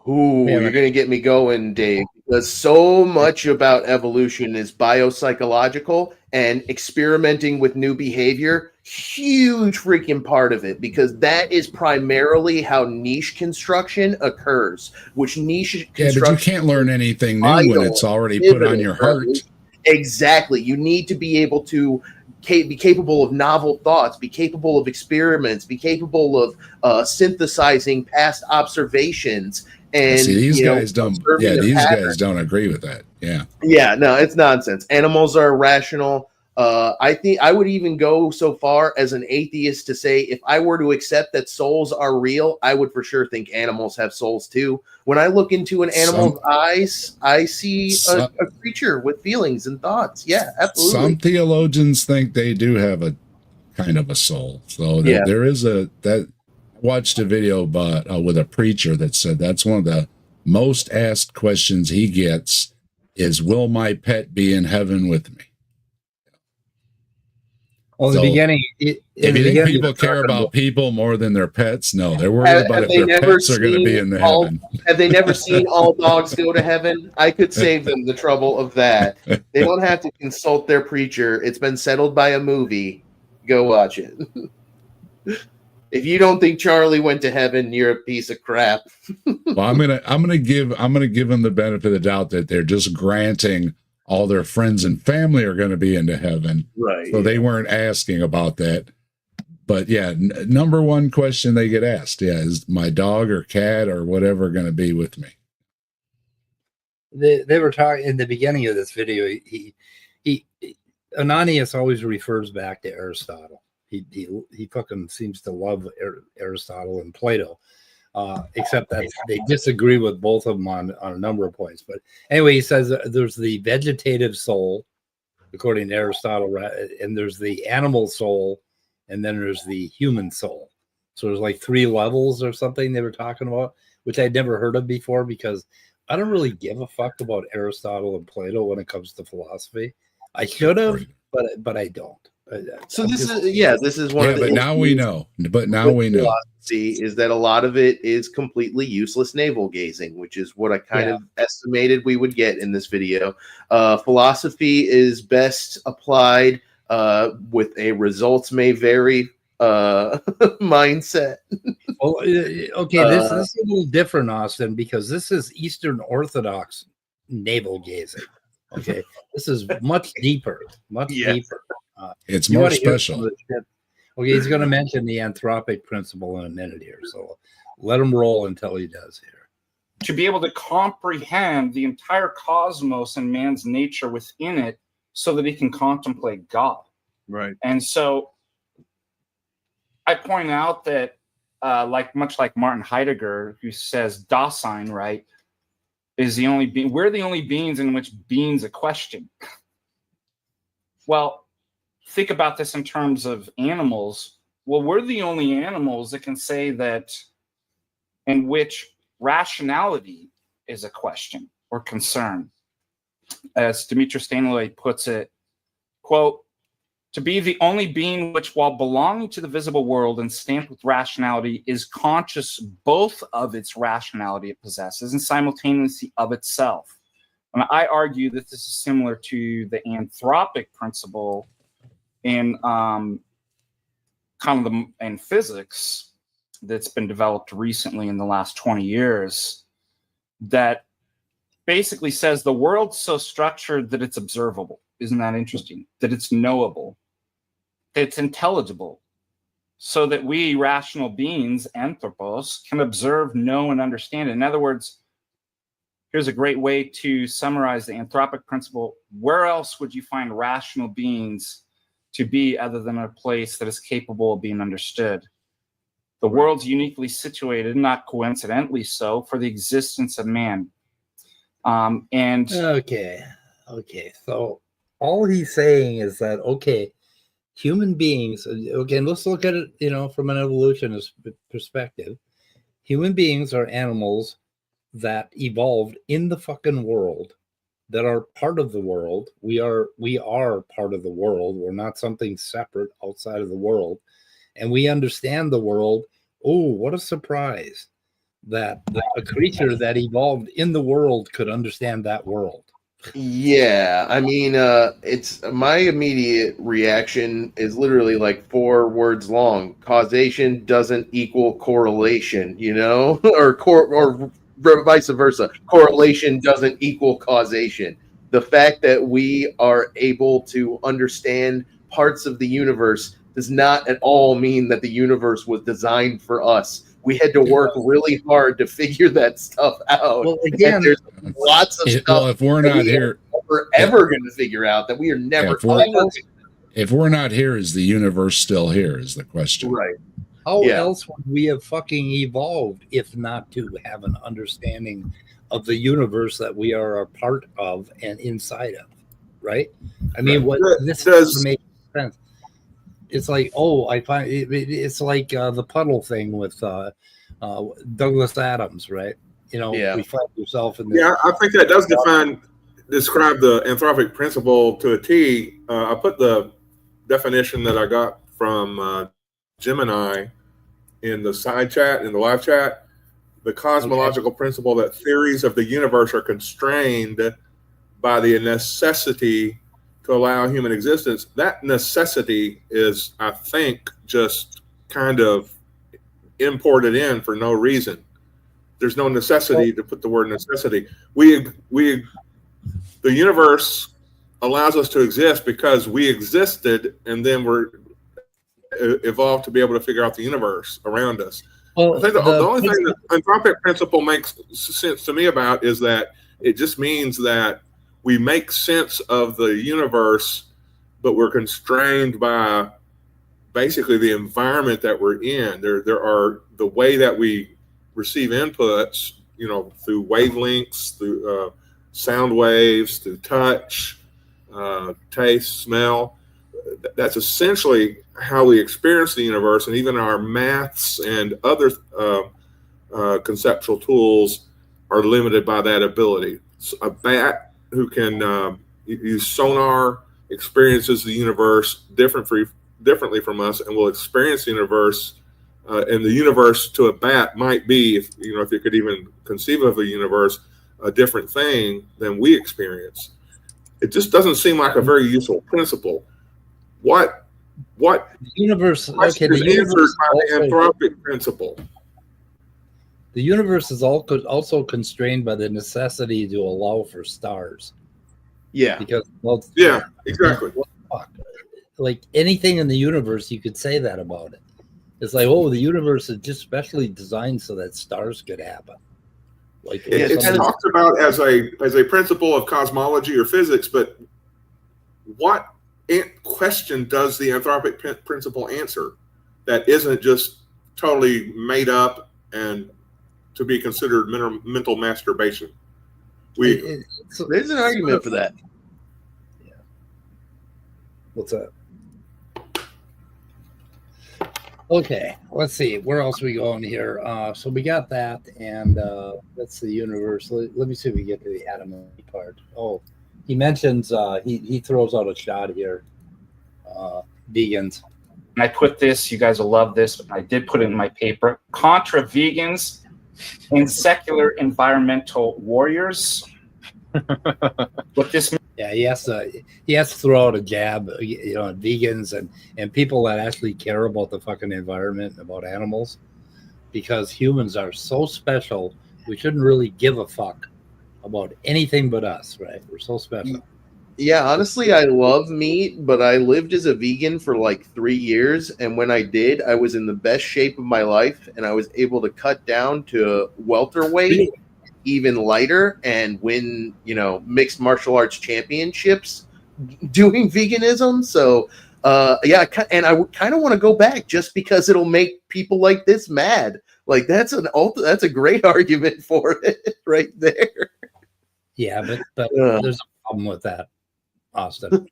Ooh, you're going to get me going, Dave, because so much about evolution is biopsychological and experimenting with new behavior. Huge freaking part of it, because that is primarily how niche construction occurs, which niche construction. Yeah, but you can't learn anything new when it's already put on your heart. Right? Exactly. You need to be able to be capable of novel thoughts, be capable of experiments, be capable of synthesizing past observations. And see, these guys don't. Yeah, these guys don't agree with that. Yeah. Yeah, no, it's nonsense. Animals are rational. I think I would even go so far as an atheist to say if I were to accept that souls are real, I would for sure think animals have souls too. When I look into an animal's eyes, I see a creature with feelings and thoughts. Yeah, absolutely. Some theologians think they do have a kind of a soul. So there is that. Watched a video about with a preacher that said that's one of the most asked questions he gets is, will my pet be in heaven with me? Well, so, the beginning, if you think people care about people more than their pets, no, they're worried about if their pets are going to be in the heaven. Have they never seen All Dogs Go to Heaven? I could save them the trouble of that. They don't have to consult their preacher. It's been settled by a movie. Go watch it. If you don't think Charlie went to heaven, you're a piece of crap. Well, I'm gonna give them the benefit of the doubt that they're just granting all their friends and family are going to be into heaven, right? So they weren't asking about that. But yeah, number one question they get asked, is my dog or cat or whatever going to be with me? They were talking in the beginning of this video. He Ananias always refers back to Aristotle. He fucking seems to love Aristotle and Plato, except that they disagree with both of them on a number of points. But anyway, he says there's the vegetative soul, according to Aristotle, and there's the animal soul, and then there's the human soul. So there's like 3 levels or something they were talking about, which I'd never heard of before because I don't really give a fuck about Aristotle and Plato when it comes to philosophy. I should have, but I don't. So this is one of the. But now we know. But now we know. Is that a lot of it is completely useless navel gazing, which is what I kind of estimated we would get in this video. Philosophy is best applied with a results may vary mindset. Well, okay, this is a little different, Austin, because this is Eastern Orthodox navel gazing. Okay, this is much deeper, deeper. It's more special. Okay, he's going to mention the anthropic principle in a minute here, so let him roll until he does here. To be able to comprehend the entire cosmos and man's nature within it so that he can contemplate God. Right. And so I point out that much like Martin Heidegger, who says Dasein, right, is the only being, we're the only beings in which being's a question. Well, think about this in terms of animals. Well, we're the only animals that can say that in which rationality is a question or concern. As Demetrius Stanley puts it, quote, to be the only being which, while belonging to the visible world and stamped with rationality, is conscious both of its rationality it possesses and simultaneously of itself. And I argue that this is similar to the anthropic principle in in physics that's been developed recently in the last 20 years that basically says the world's so structured that it's observable. Isn't that interesting? That it's knowable, it's intelligible, so that we rational beings, anthropos, can observe, know, and understand it. In other words, here's a great way to summarize the anthropic principle. Where else would you find rational beings to be other than a place that is capable of being understood. The world's uniquely situated, not coincidentally so, for the existence of man. And Okay. So all he's saying is that, okay, human beings, okay, and let's look at it, from an evolutionist perspective. Human beings are animals that evolved in the fucking world, that are part of the world. We are part of the world. We're not something separate outside of the world. And we understand the world. Oh, what a surprise that a creature that evolved in the world could understand that world. Yeah, I mean, it's my immediate reaction is literally like 4 words long. Causation doesn't equal correlation, or vice versa. Correlation doesn't equal causation. The fact that we are able to understand parts of the universe does not at all mean that the universe was designed for us. We had to work really hard to figure that stuff out. Well, again, and there's lots of stuff. Well, if we're not here, we're ever going to figure out that we are never. If we're not here, is the universe still here? Is the question. Right. How else would we have fucking evolved if not to have an understanding of the universe that we are a part of and inside of? Right. I mean, this doesn't make sense. It's like, I find it's like the puddle thing with Douglas Adams, right? You find yourself in this. Yeah, I think that does describe the anthropic principle to a T. I put the definition that I got from Gemini in the side chat, in the live chat. The cosmological principle that theories of the universe are constrained by the necessity to allow human existence. That necessity is, I think, just kind of imported in for no reason. There's no necessity to put the word necessity. The universe allows us to exist because we existed, and then we're evolved to be able to figure out the universe around us. I think the only thing that anthropic principle makes sense to me about is that it just means that we make sense of the universe, but we're constrained by basically the environment that we're in. There are the way that we receive inputs, through wavelengths, through sound waves, through touch, taste, smell. That's essentially how we experience the universe, and even our maths and other conceptual tools are limited by that ability. A bat who can use sonar experiences the universe differently from us, and will experience the universe. And the universe to a bat might be, if you could even conceive of a universe, a different thing than we experience. It just doesn't seem like a very useful principle. What the universe? Okay, the universe by the anthropic principle. The universe is also constrained by the necessity to allow for stars. Yeah. Because exactly. Like anything in the universe, you could say that about it. It's like, the universe is just specially designed so that stars could happen. Like it's talked about as a principle of cosmology or physics, but what question does the anthropic principle answer that isn't just totally made up and to be considered mental masturbation? There's an argument for that. Yeah. What's that? Okay, let's see. Where else are we going here? So we got that, and that's the universe. Let me see if we get to the atom part. He mentions he throws out a shot here. Vegans. And I put this, you guys will love this, but I did put it in my paper. Contra vegans and secular environmental warriors. What this means? Yeah, he has to throw out a jab, at vegans and people that actually care about the fucking environment, about animals, because humans are so special. We shouldn't really give a fuck about anything but us, right? We're so special. Yeah, honestly, I love meat, but I lived as a vegan for like 3 years, and when I did, I was in the best shape of my life, and I was able to cut down to welterweight, even lighter, and win, mixed martial arts championships doing veganism. So Yeah, and I kind of want to go back just because it'll make people like this mad. Like that's a great argument for it right there. Yeah, but there's a problem with that, Austin.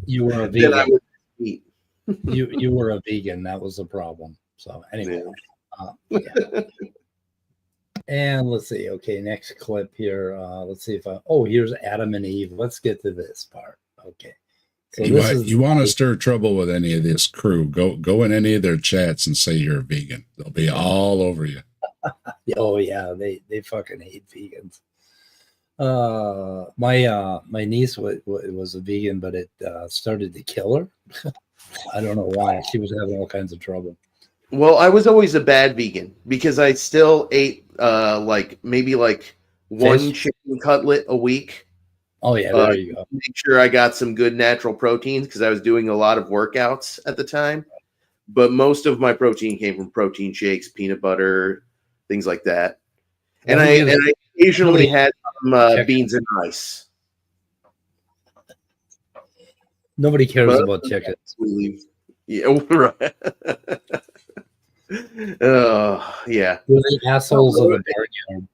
You were a Then I vegan. would eat. You were a vegan. That was the problem. So anyway, yeah. And let's see. Okay, next clip here. Let's see if here's Adam and Eve. Let's get to this part. Okay. So you want to stir trouble with any of this crew? Go in any of their chats and say you're a vegan. They'll be all over you. Oh yeah, they fucking hate vegans. My niece was a vegan, but it started to kill her. I don't know why. She was having all kinds of trouble. Well, I was always a bad vegan because I still ate maybe one Fish? chicken cutlet a week. Oh yeah, there you go. Make sure I got some good natural proteins because I was doing a lot of workouts at the time. But most of my protein came from protein shakes, peanut butter, things like that. And I occasionally had some beans and rice. Nobody cares about chickens. Yeah, right. Yeah. They're the assholes of the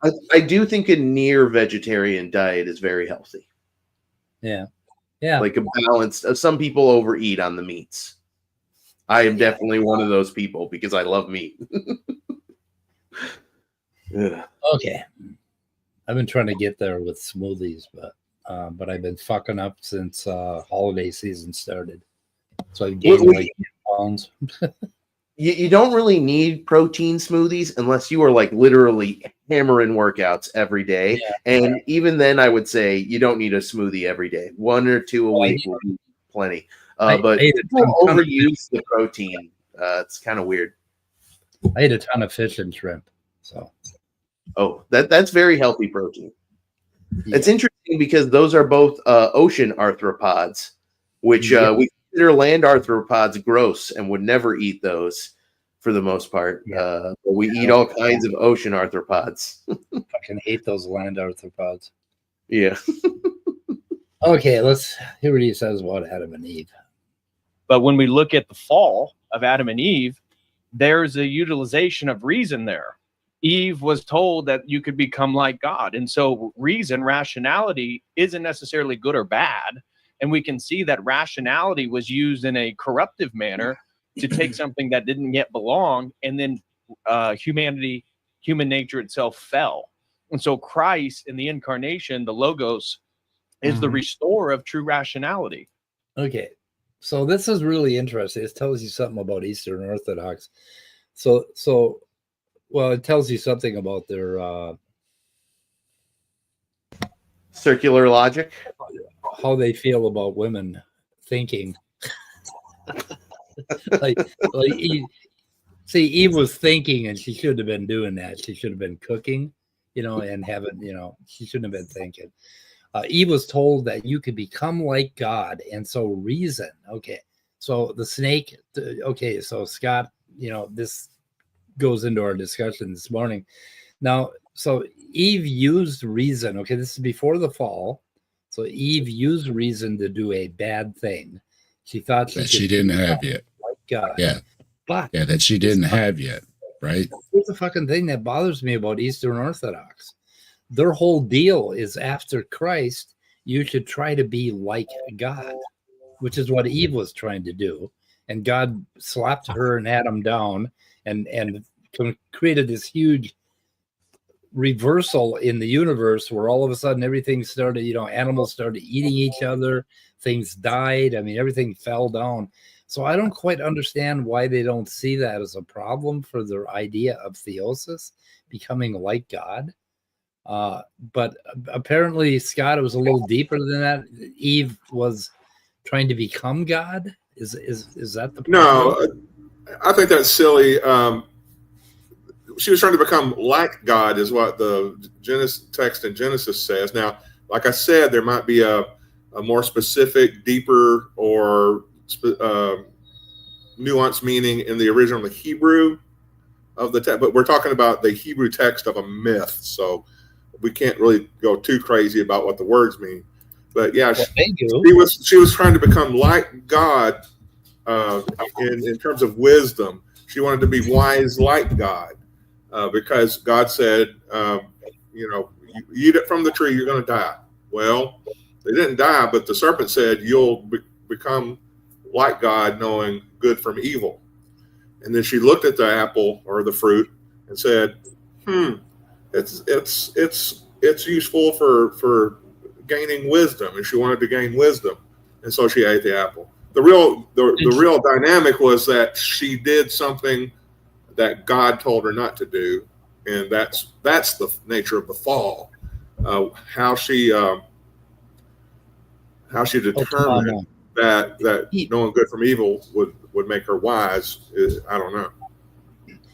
barnyard. I do think a near vegetarian diet is very healthy. Yeah. Yeah. Like a balance. Some people overeat on the meats. I am definitely one of those people because I love meat. Yeah. Okay. I've been trying to get there with smoothies, but I've been fucking up since holiday season started. So I gained like 10 pounds. You don't really need protein smoothies unless you are like literally hammering workouts every day. Yeah. And even then, I would say you don't need a smoothie every day. 1 or 2 a week will be plenty. But people overuse the protein. It's kind of weird. I ate a ton of fish and shrimp. So, that's very healthy protein. Yeah. It's interesting because those are both ocean arthropods, which we consider land arthropods gross and would never eat those for the most part. But we eat all kinds of ocean arthropods. Fucking hate those land arthropods. Yeah. Okay, let's hear what he says about Adam and Eve. But when we look at the fall of Adam and Eve, there's a utilization of reason there. Eve was told that you could become like God. And so reason, rationality isn't necessarily good or bad. And we can see that rationality was used in a corruptive manner to take something that didn't yet belong. And then human nature itself fell. And so Christ in the incarnation, the Logos, is the restorer of true rationality. Okay. So this is really interesting. It tells you something about Eastern Orthodox. Well, it tells you something about their circular logic, how they feel about women thinking. like Eve, see, Eve was thinking, and she should have been doing that. She should have been cooking, and having, she shouldn't have been thinking. Eve was told that you could become like God, and so reason. Okay, so the snake. Okay, so Scott, this goes into our discussion this morning. Now, so Eve used reason. Okay, this is before the fall. So Eve used reason to do a bad thing. She thought she didn't have yet. Like God. Yeah. But that she didn't have yet, right? Here's the fucking thing that bothers me about Eastern Orthodox. Their whole deal is after Christ, you should try to be like God, which is what Eve was trying to do. And God slapped her and Adam down and created this huge reversal in the universe where all of a sudden everything started, animals started eating each other, things died. I mean, everything fell down. So I don't quite understand why they don't see that as a problem for their idea of theosis, becoming like God. But apparently, Scott, it was a little deeper than that. Eve was trying to become God. Is that the problem? No, I think that's silly. She was trying to become like God, is what the Genesis text in Genesis says. Now, like I said, there might be a more specific, deeper, or nuanced meaning in the original Hebrew of the text, but we're talking about the Hebrew text of a myth, so we can't really go too crazy about what the words mean. But yeah, she was trying to become like God in terms of wisdom. She wanted to be wise like God, because God said, you eat it from the tree, you're going to die. Well, they didn't die, but the serpent said, you'll become like God, knowing good from evil. And then she looked at the apple or the fruit and said, it's useful for gaining wisdom, and she wanted to gain wisdom, and so she ate the apple. The real dynamic was that she did something that God told her not to do, and that's the nature of the fall. How she determined that knowing good from evil would make her wise is, I don't know.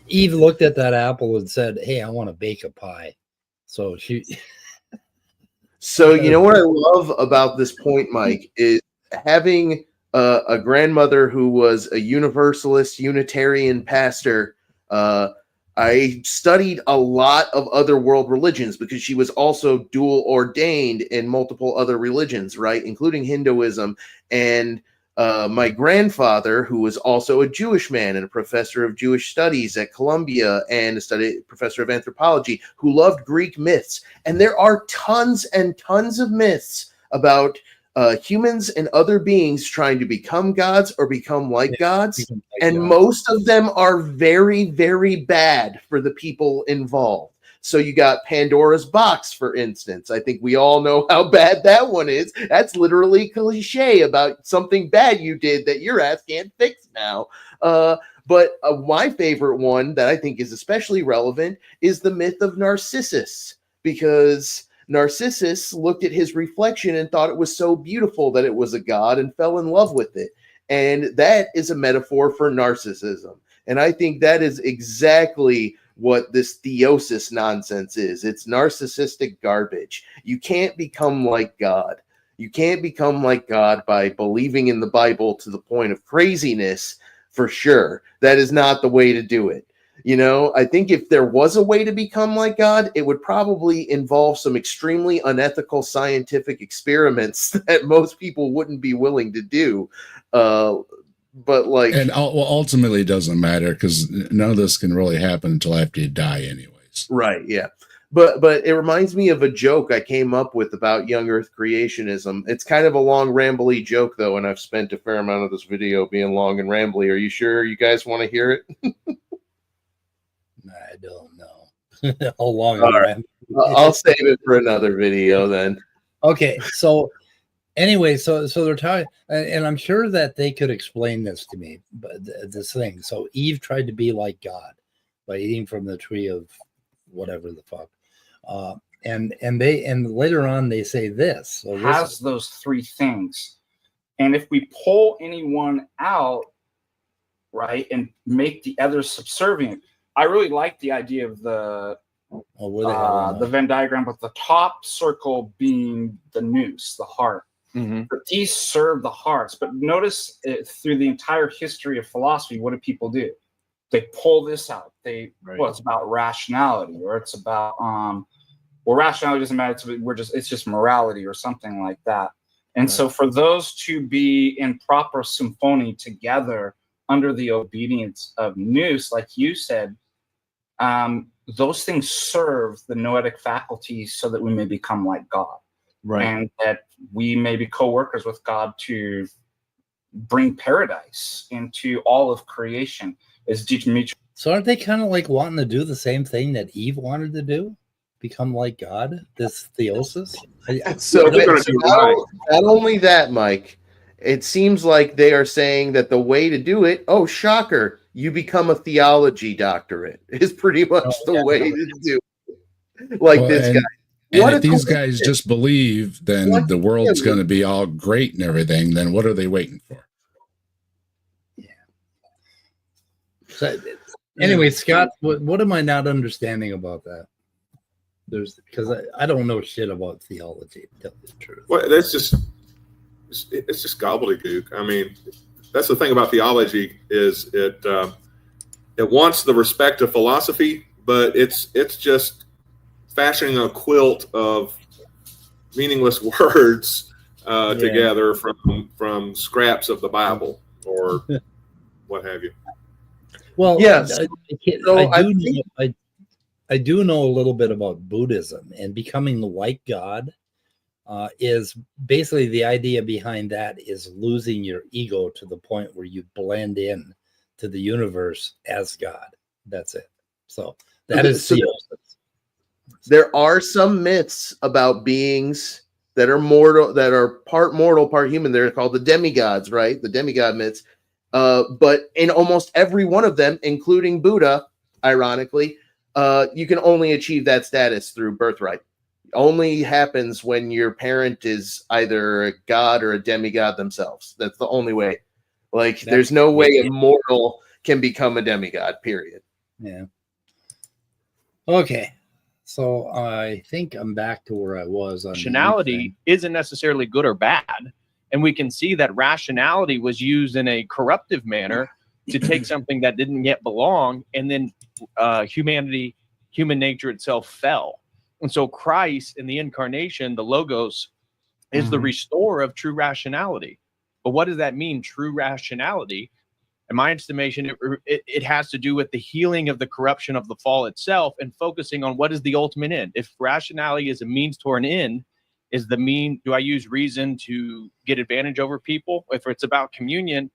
Eve looked at that apple and said, "Hey, I want to bake a pie." So she. So you know what I love about this point, Mike, is having a grandmother who was a Universalist Unitarian pastor. I studied a lot of other world religions because she was also dual ordained in multiple other religions, right, including Hinduism. And my grandfather, who was also a Jewish man and a professor of Jewish studies at Columbia and a professor of anthropology, who loved Greek myths. And there are tons and tons of myths about humans and other beings trying to become gods or become like gods. And most of them are very, very bad for the people involved. So you got Pandora's box, for instance. I think we all know how bad that one is. That's literally cliche about something bad you did that your ass can't fix now. But my favorite one that I think is especially relevant is the myth of Narcissus, because Narcissus looked at his reflection and thought it was so beautiful that it was a god and fell in love with it. And that is a metaphor for narcissism. And I think that is exactly what this theosis nonsense is. It's narcissistic garbage. You can't become like God. You can't become like God by believing in the Bible to the point of craziness, for sure. That is not the way to do it. You know, I think if there was a way to become like God, it would probably involve some extremely unethical scientific experiments that most people wouldn't be willing to do. But like, and ultimately it doesn't matter because none of this can really happen until after you die anyways. Right. Yeah. But it reminds me of a joke I came up with about young earth creationism. It's kind of a long rambly joke though. And I've spent a fair amount of this video being long and rambly. Are you sure you guys want to hear it? I don't know. How long? Right. I'll save it for another video then. Okay. So anyway, so they're talking, and I'm sure that they could explain this to me, but this thing. So Eve tried to be like God by eating from the tree of whatever the fuck, and later on they say this. So has those three things, and if we pull anyone out, right, and make the other subservient, I really like the idea of the Venn diagram with the top circle being the noose, the heart. Mm-hmm. But these serve the hearts. But notice through the entire history of philosophy, what do people do? They pull this out. It's about rationality, or it's about rationality doesn't matter. It's just morality or something like that. And so for those to be in proper symphony together under the obedience of nous, like you said, those things serve the noetic faculties so that we may become like God. Right. And that we may be co-workers with God to bring paradise into all of creation. So aren't they kind of like wanting to do the same thing that Eve wanted to do? Become like God? This theosis? Not only that, Mike, it seems like they are saying that the way to do it, oh, shocker, you become a theology doctorate is pretty much the way to do it. Like this guy. And if these guys just believe, then the world's going to be all great and everything, then what are they waiting for? Yeah. So, anyway, Scott, what am I not understanding about that? Because I don't know shit about theology, to tell you the truth. Well, it's just gobbledygook. I mean, that's the thing about theology is it wants the respect of philosophy, but it's just fashioning a quilt of meaningless words together from scraps of the Bible. or what have you. Well, Yes. I do know a little bit about Buddhism, and becoming like God is basically the idea behind that is losing your ego to the point where you blend in to the universe as God. That's it. So that is theosis. There are some myths about beings that are mortal, that are part mortal, part human. They're called the demigods, right? The demigod myths. But in almost every one of them, including Buddha, ironically, you can only achieve that status through birthright. Only happens when your parent is either a god or a demigod themselves. That's the only way. Like, there's no way a mortal can become a demigod, period. Yeah. Okay. So I think I'm back to where I was on rationality isn't necessarily good or bad. And we can see that rationality was used in a corruptive manner to take something that didn't yet belong, and then human nature itself fell. And so Christ in the incarnation, the Logos, is the restorer of true rationality. But what does that mean, true rationality? In my estimation, it has to do with the healing of the corruption of the fall itself and focusing on what is the ultimate end. If rationality is a means toward an end, do I use reason to get advantage over people? If it's about communion,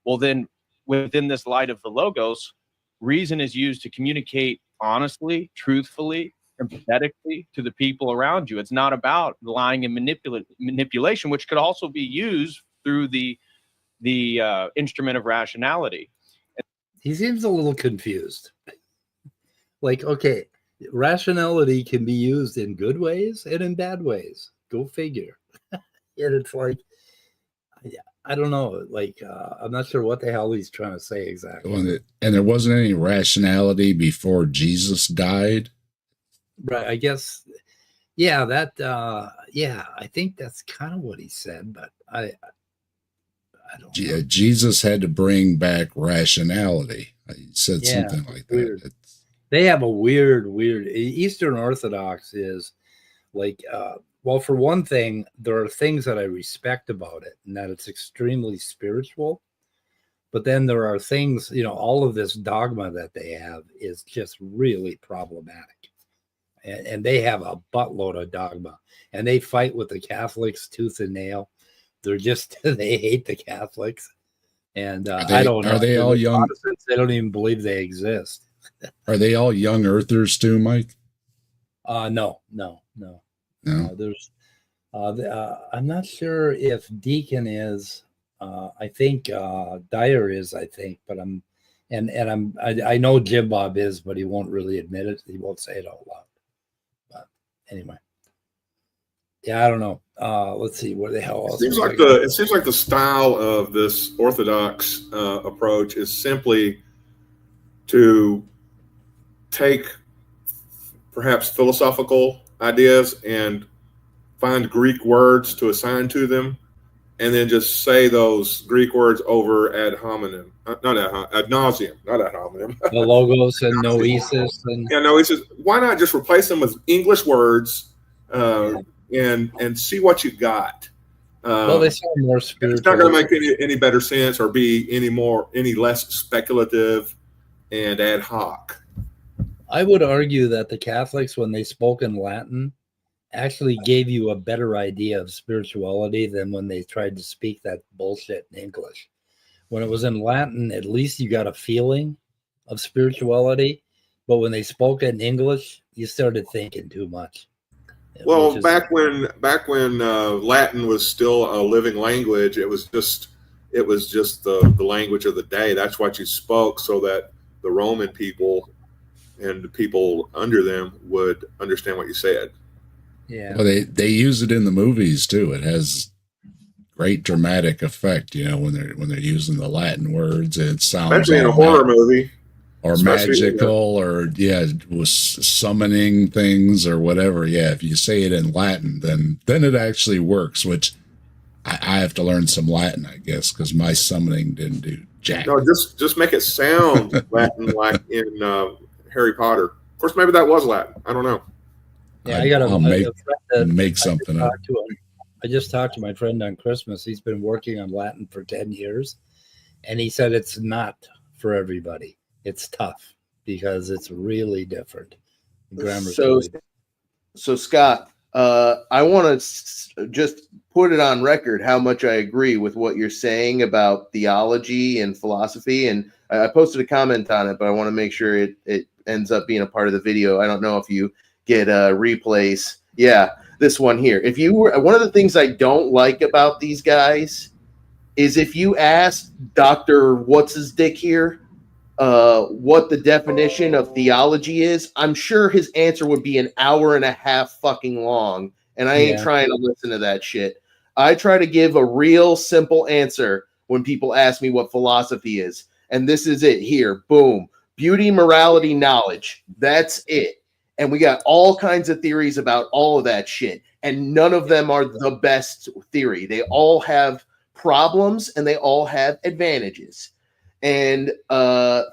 well, then within this light of the Logos, reason is used to communicate honestly, truthfully, empathetically to the people around you. It's not about lying and manipulation, which could also be used through the instrument of rationality. He seems a little confused. Like, okay, rationality can be used in good ways and in bad ways. Go figure. And it's like, I don't know. Like, I'm not sure what the hell he's trying to say exactly. And there wasn't any rationality before Jesus died. Right. I guess. Yeah. That. Yeah. I think that's kind of what he said, but I don't know. Jesus had to bring back rationality. He said something like that. They have a weird Eastern Orthodox is like, well, for one thing, there are things that I respect about it, and that it's extremely spiritual. But then there are things, all of this dogma that they have is just really problematic. And they have a buttload of dogma, and they fight with the Catholics tooth and nail. They're just, they hate the Catholics. And I don't know. Are they all young? Protestants, they don't even believe they exist. Are they all young earthers too, Mike? No. There's, I'm not sure if Deacon is. I think Dyer is. I think, but I know JimKnob is, but he won't really admit it. He won't say it out loud. But anyway, yeah, I don't know. Let's see what the hell else. It seems like the style of this Orthodox approach is simply to take perhaps philosophical ideas and find Greek words to assign to them, and then just say those Greek words over ad hominem, ad nauseum, not ad hominem. The Logos and Noesis. Noesis. Why not just replace them with English words and see what you got? Well, they sound more spiritual. It's not going to make any better sense or be any less speculative and ad hoc. I would argue that the Catholics, when they spoke in Latin, actually gave you a better idea of spirituality than when they tried to speak that bullshit in English. When it was in Latin, at least you got a feeling of spirituality, but when they spoke in English, you started thinking too much. Well, back when Latin was still a living language, it was just the language of the day. That's what you spoke, so that the Roman people and the people under them would understand what you said. Yeah. Well, they use it in the movies too. It has great dramatic effect, when they're using the Latin words. It sounds especially in a horror movie, or magical, or was summoning things or whatever. Yeah, if you say it in Latin, then it actually works. Which I have to learn some Latin, I guess, because my summoning didn't do jack. No, just make it sound Latin, like in Harry Potter. Of course, maybe that was Latin. I don't know. Yeah, I'll make something up. I just talked to my friend on Christmas. He's been working on Latin for 10 years. And he said it's not for everybody. It's tough because it's really different. Grammar's So, totally different. so Scott, I want to just put it on record how much I agree with what you're saying about theology and philosophy. And I posted a comment on it, but I want to make sure it ends up being a part of the video. I don't know if you get replays. Yeah, this one here. If you were, one of the things I don't like about these guys is if you ask Dr. What's his dick here what the definition of theology is, I'm sure his answer would be an hour and a half fucking long. And I ain't trying to listen to that shit. I try to give a real simple answer when people ask me what philosophy is. And this is it here. Boom. Beauty, morality, knowledge. That's it. And we got all kinds of theories about all of that shit. And none of them are the best theory. They all have problems and they all have advantages. And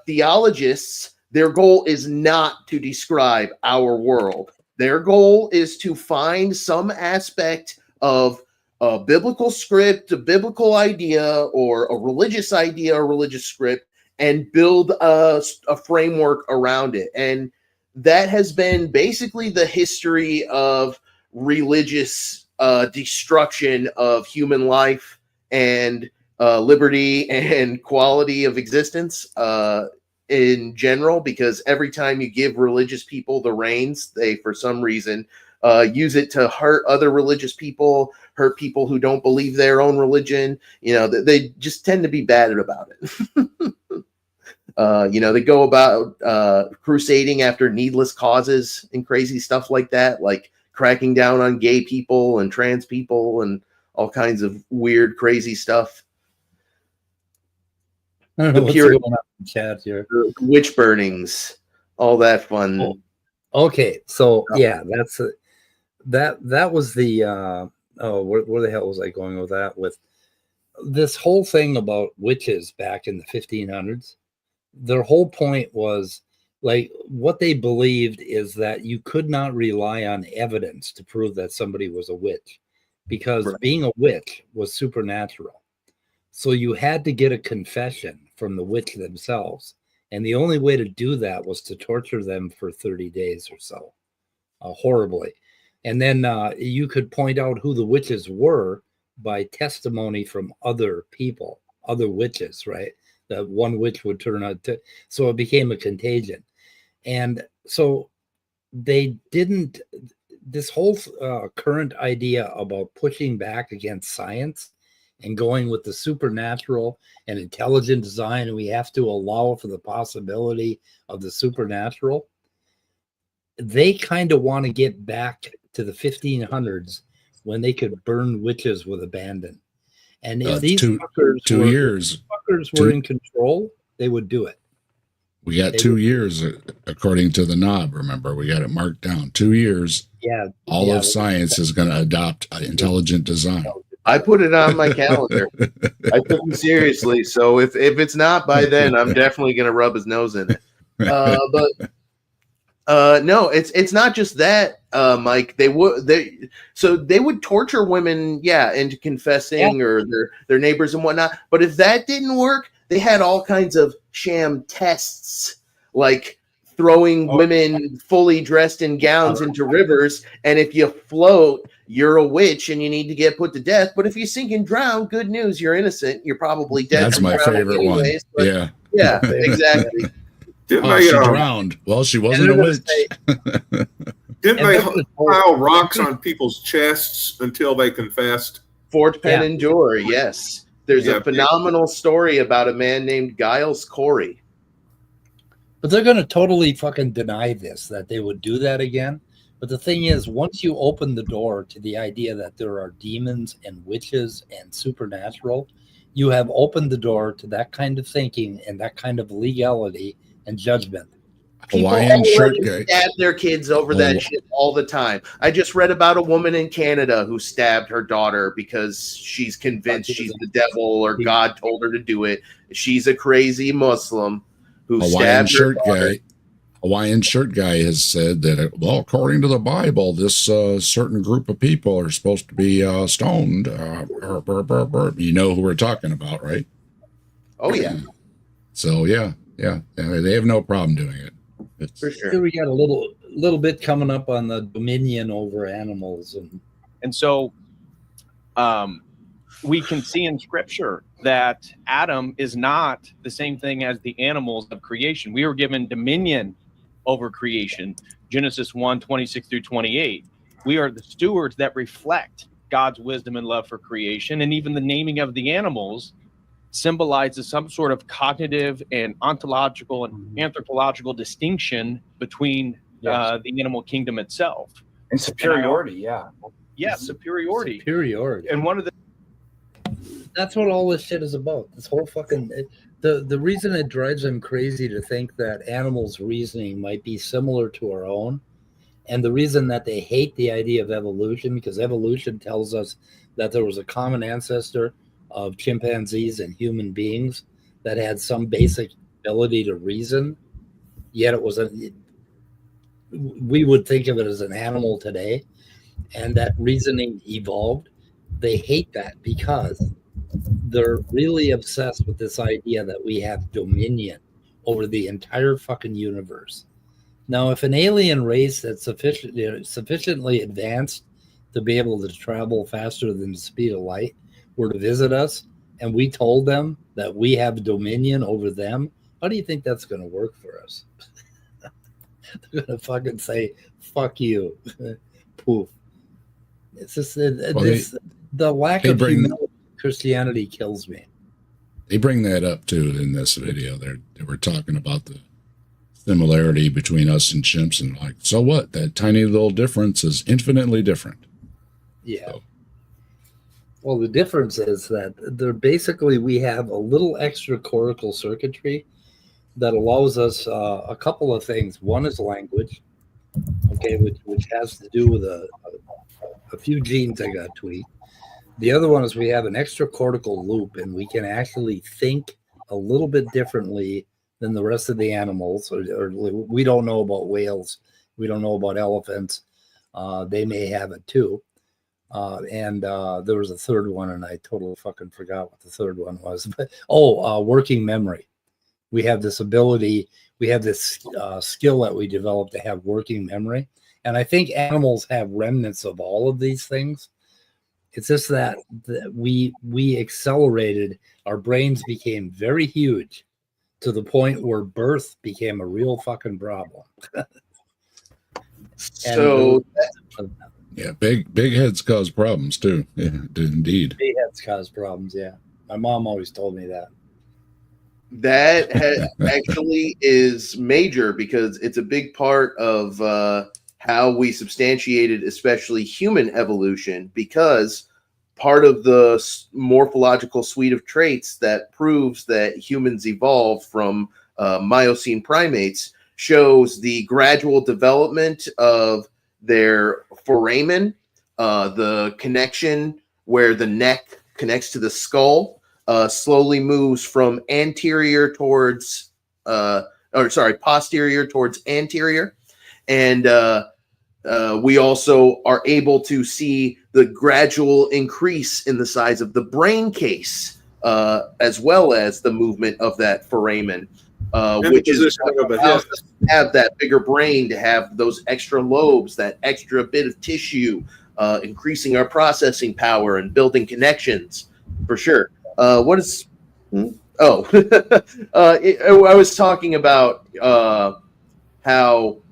theologists, their goal is not to describe our world. Their goal is to find some aspect of a biblical script, a biblical idea, or a religious idea or religious script, and build a framework around it. And that has been basically the history of religious destruction of human life and liberty and quality of existence in general, because every time you give religious people the reins, they, for some reason, use it to hurt other religious people, hurt people who don't believe their own religion. You know, they just tend to be bad about it. You know, they go about crusading after needless causes and crazy stuff like that, like cracking down on gay people and trans people and all kinds of weird, crazy stuff. I don't know what's going on in the chat here. Witch burnings, all that fun. Oh, okay, so yeah, that's that was the where the hell was I going with that? With this whole thing about witches back in the 1500s, their whole point was like what they believed is that you could not rely on evidence to prove that somebody was a witch, because being a witch was supernatural. So you had to get a confession from the witch themselves. And the only way to do that was to torture them for 30 days or so, horribly. And then you could point out who the witches were by testimony from other people, other witches, right? That one witch would turn out to, so it became a contagion. And so they didn't, this whole current idea about pushing back against science and going with the supernatural and intelligent design, and we have to allow for the possibility of the supernatural. They kind of want to get back to the 1500s when they could burn witches with abandon. And if these fuckers were in control, they would do it. We got 2 years, according to the knob. Remember, we got it marked down. 2 years. Yeah. All of science is going to adopt intelligent design. I put it on my calendar. I took him seriously. So if it's not by then, I'm definitely going to rub his nose in it. But no, it's not just that, Mike. They would torture women, into confessing or their neighbors and whatnot. But if that didn't work, they had all kinds of sham tests, like throwing women fully dressed in gowns into rivers, and if you float, you're a witch and you need to get put to death. But if you sink and drown, good news, you're innocent. You're probably dead. That's my favorite anyways, one. Yeah, exactly. She drowned. Well, she wasn't a witch. Didn't they pile rocks on people's chests until they confessed? Forge, pen, endure. Yes. There's a phenomenal story about a man named Giles Corey. But they're going to totally fucking deny this, that they would do that again. But the thing is, once you open the door to the idea that there are demons and witches and supernatural, you have opened the door to that kind of thinking and that kind of legality and judgment. People stab their kids over that shit all the time. I just read about a woman in Canada who stabbed her daughter because she's convinced she's the devil or God told her to do it. She's a crazy Muslim who stabbed her daughter. Hawaiian shirt guy has said that, well, according to the Bible, this certain group of people are supposed to be stoned. You know who we're talking about, right? Oh yeah, So yeah, they have no problem doing it. It's, for sure. Here we got a little bit coming up on the dominion over animals, And so we can see in scripture that Adam is not the same thing as the animals of creation. We were given dominion over creation. Genesis 1:26-28. We are the stewards that reflect God's wisdom and love for creation. And even the naming of the animals symbolizes some sort of cognitive and ontological and anthropological distinction between the animal kingdom itself. And superiority, yeah. Yeah, superiority. superiority. And one of the That's what all this shit is about. This whole fucking the reason it drives them crazy to think that animals' reasoning might be similar to our own, and the reason that they hate the idea of evolution, because evolution tells us that there was a common ancestor of chimpanzees and human beings that had some basic ability to reason, yet we would think of it as an animal today, and that reasoning evolved. They hate that because they're really obsessed with this idea that we have dominion over the entire fucking universe. Now, if an alien race that's sufficiently advanced to be able to travel faster than the speed of light were to visit us, and we told them that we have dominion over them, how do you think that's going to work for us? They're going to fucking say, fuck you. Poof. It's just the lack of humility in Christianity kills me. They bring that up too in this video. They were talking about the similarity between us and chimps, and like, so what? That tiny little difference is infinitely different. Yeah. So. Well, the difference is that we have a little extra cortical circuitry that allows us a couple of things. One is language, okay, which has to do with a few genes I got tweaked. The other one is we have an extra cortical loop, and we can actually think a little bit differently than the rest of the animals. Or we don't know about whales. We don't know about elephants. They may have it too. And there was a third one, and I totally fucking forgot what the third one was. But working memory. We have this ability. We have this skill that we developed to have working memory. And I think animals have remnants of all of these things. It's just that we accelerated. Our brains became very huge to the point where birth became a real fucking problem. So yeah, big heads cause problems too. Yeah, indeed. Big heads cause problems. Yeah, my mom always told me that. That actually is major because it's a big part of how we substantiated, especially human evolution, because part of the morphological suite of traits that proves that humans evolved from Miocene primates shows the gradual development of their foramen, the connection where the neck connects to the skull, slowly moves from posterior towards anterior. And we also are able to see the gradual increase in the size of the brain case, as well as the movement of that foramen, which is what allows us to have that bigger brain, to have those extra lobes, that extra bit of tissue, increasing our processing power and building connections, for sure. I was talking about how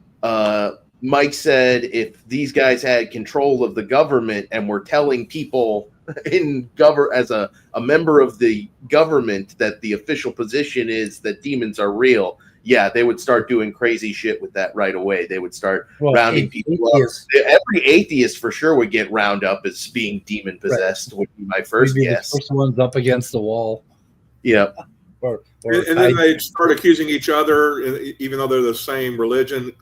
Mike said if these guys had control of the government and were telling people as a member of the government that the official position is that demons are real, yeah, they would start doing crazy shit with that right away. They would start rounding people up. Every atheist for sure would get round up as being demon possessed, would be my first guess. The first one's up against the wall. Yeah. And then they start accusing each other, even though they're the same religion,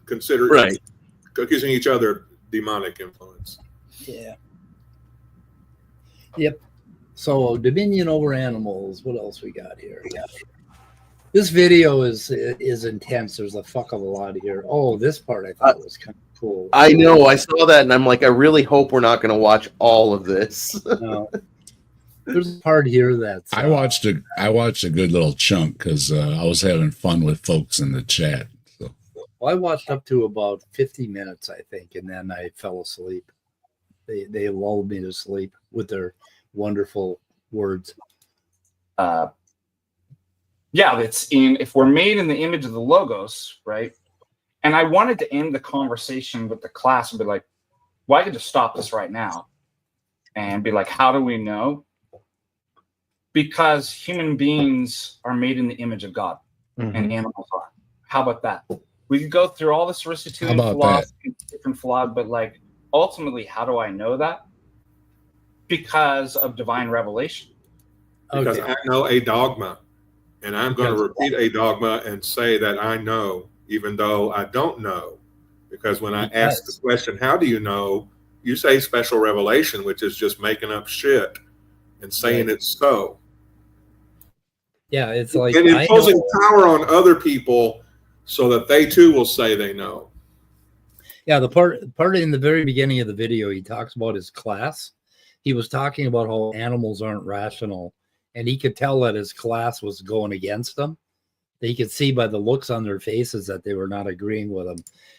accusing each other of demonic influence. Yeah. Yep. So dominion over animals. What else we got here? Yeah. This video is intense. There's a fuck of a lot here. Oh, this part I thought was kind of cool. I know. I saw that, and I'm like, I really hope we're not going to watch all of this. No. There's a part here that's I watched a good little chunk because I was having fun with folks in the chat. So. well, I watched up to about 50 minutes, I think, and then I fell asleep. They lulled me to sleep with their wonderful words. Yeah, if we're made in the image of the Logos, right? And I wanted to end the conversation with the class and be like, well, I could just stop this right now and be like, how do we know? Because human beings are made in the image of God, and animals are. How about that? We could go through all this Aristotelian philosophy, different philosophy, but like ultimately, how do I know that? Because of divine revelation. Because I know a dogma, and I'm going to repeat a dogma and say that I know, even though I don't know. Because when I ask the question, how do you know? You say special revelation, which is just making up shit and saying it's so. Yeah, it's like and imposing power on other people so that they too will say they know. Yeah, the part in the very beginning of the video, he talks about his class. He was talking about how animals aren't rational, and he could tell that his class was going against him. He could see by the looks on their faces that they were not agreeing with him.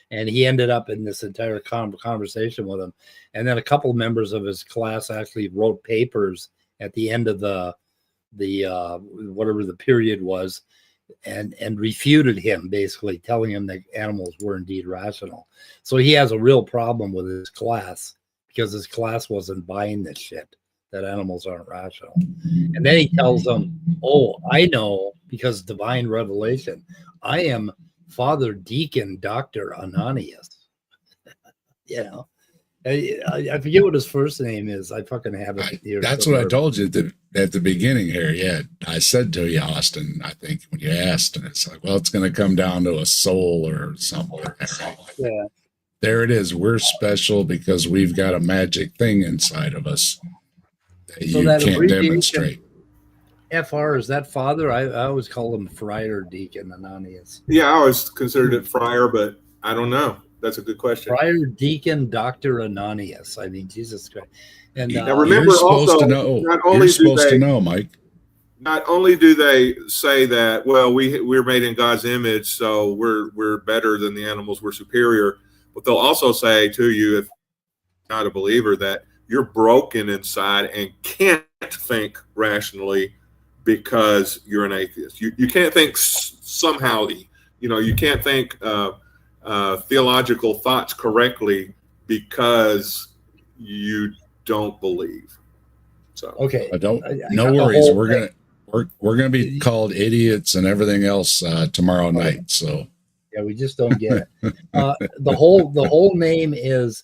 And he ended up in this entire conversation with him. And then a couple members of his class actually wrote papers at the end of the whatever the period was, and refuted him, basically telling him that animals were indeed rational. So he has a real problem with his class because his class wasn't buying this shit, that animals aren't rational. And then he tells them, oh, I know, because divine revelation, I am Father Deacon Dr. Ananias. You know, I forget what his first name is. I fucking have it here. That's what I told you at the beginning here. Yeah, I said to you, Austin, I think when you asked, and it's like, well, it's going to come down to a soul or something. Yeah. There it is. We're special because we've got a magic thing inside of us that you can't demonstrate. FR, is that father? I always call him Friar Deacon Ananias. Yeah, I always considered it friar, but I don't know. That's a good question. Friar Deacon Dr. Ananias. I mean, Jesus Christ. And now remember, you're supposed also, to know. Not only you're supposed to know, Mike. Not only do they say that, well, we're made in God's image, so we're better than the animals, we're superior, but they'll also say to you, if you're not a believer, that you're broken inside and can't think rationally because you're an atheist. You can't think somehow, you can't think theological thoughts correctly because you don't believe. So okay, no worries. We're gonna be called idiots and everything else tomorrow night. So yeah, we just don't get it. The whole name is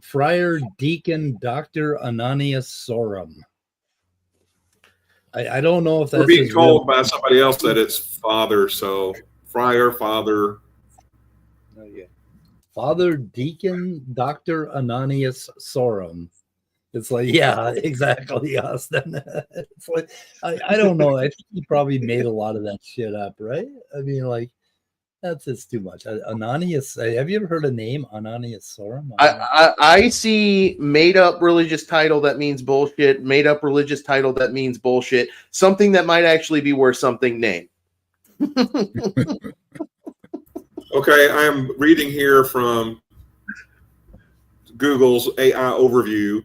Friar Deacon Dr. Ananias Sorum. I don't know if that's. We're being told by somebody else that it's father, so friar, father. Oh, yeah. Father Deacon Dr. Ananias Sorum. It's like, yeah, exactly, Austin. It's like, I don't know. I think he probably made a lot of that shit up, right? I mean, like, that's just too much. Ananias, have you ever heard a name, Ananias Sorum? I see made up religious title that means bullshit, made up religious title that means bullshit, something that might actually be worth something name. Okay, I am reading here from Google's AI overview.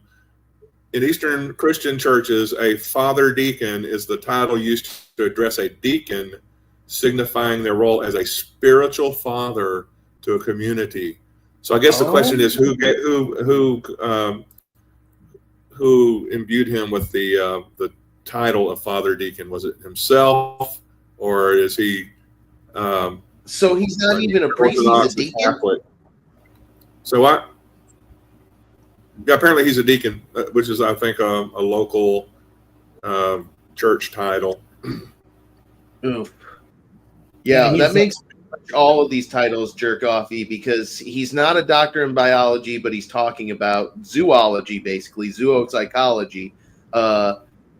In Eastern Christian churches, a father deacon is the title used to address a deacon, signifying their role as a spiritual father to a community. So I guess the question is who imbued him with the title of father deacon? Was it himself, or is he? So he's not even a priest; he's a deacon. Catholic. So what? Yeah, apparently he's a deacon, which is, I think, a local church title. Oof. Yeah, that makes all of these titles jerk offy because he's not a doctor in biology, but he's talking about zoology, basically zoopsychology,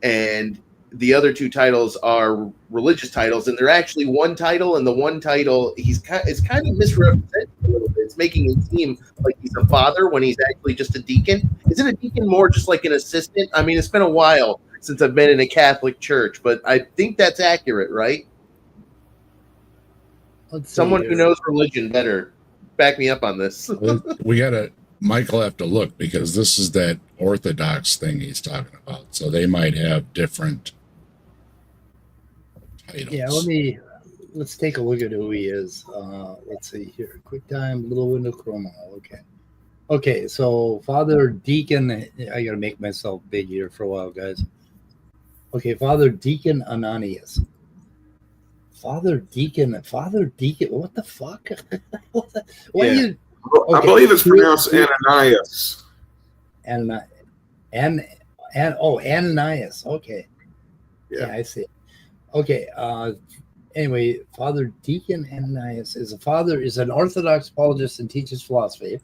and the other two titles are religious titles, and they're actually one title, and the one title it's kind of misrepresented a little bit. It's making it seem like he's a father when he's actually just a deacon. Isn't a deacon more just like an assistant? I mean, it's been a while since I've been in a Catholic church, but I think that's accurate, right? Someone who knows religion better back me up on this. We gotta, Michael, have to look, because this is that Orthodox thing he's talking about. So they might have different titles. Yeah, let's take a look at who he is. Let's see here. QuickTime, little window Chroma. Okay, so Father Deacon, I gotta make myself big here for a while, guys. Okay, Father Deacon Ananias. Father Deacon, what the fuck? Why Yeah. you? I Okay. believe it's pronounced Ananias. Ananias. Okay. Yeah. I see. Okay. Anyway, Father Deacon Ananias is an Orthodox apologist and teaches philosophy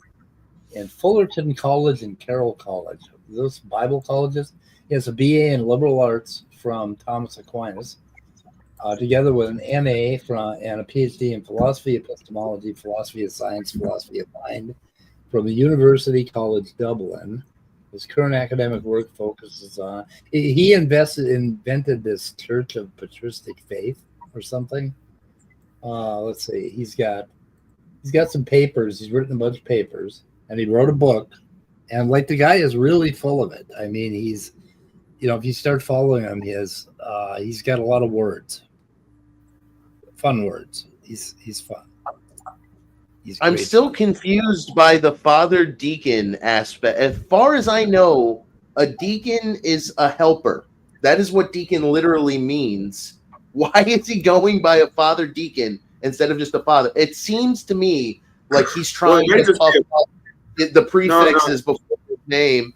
in Fullerton College and Carroll College. Those Bible colleges. He has a BA in liberal arts from Thomas Aquinas, together with an MA and a PhD in philosophy, epistemology, philosophy of science, philosophy of mind from the University College Dublin. His current academic work focuses on he invented this Church of Patristic Faith or something. Let's see. He's got some papers. He's written a bunch of papers, and he wrote a book. And like, the guy is really full of it. I mean, he's, if you start following him, he's got a lot of words, fun words. He's fun. I'm still confused by the Father Deacon aspect. As far as I know, a deacon is a helper. That is what deacon literally means. Why is he going by a Father Deacon instead of just a father? It seems to me like he's trying to puff up the prefixes before his name.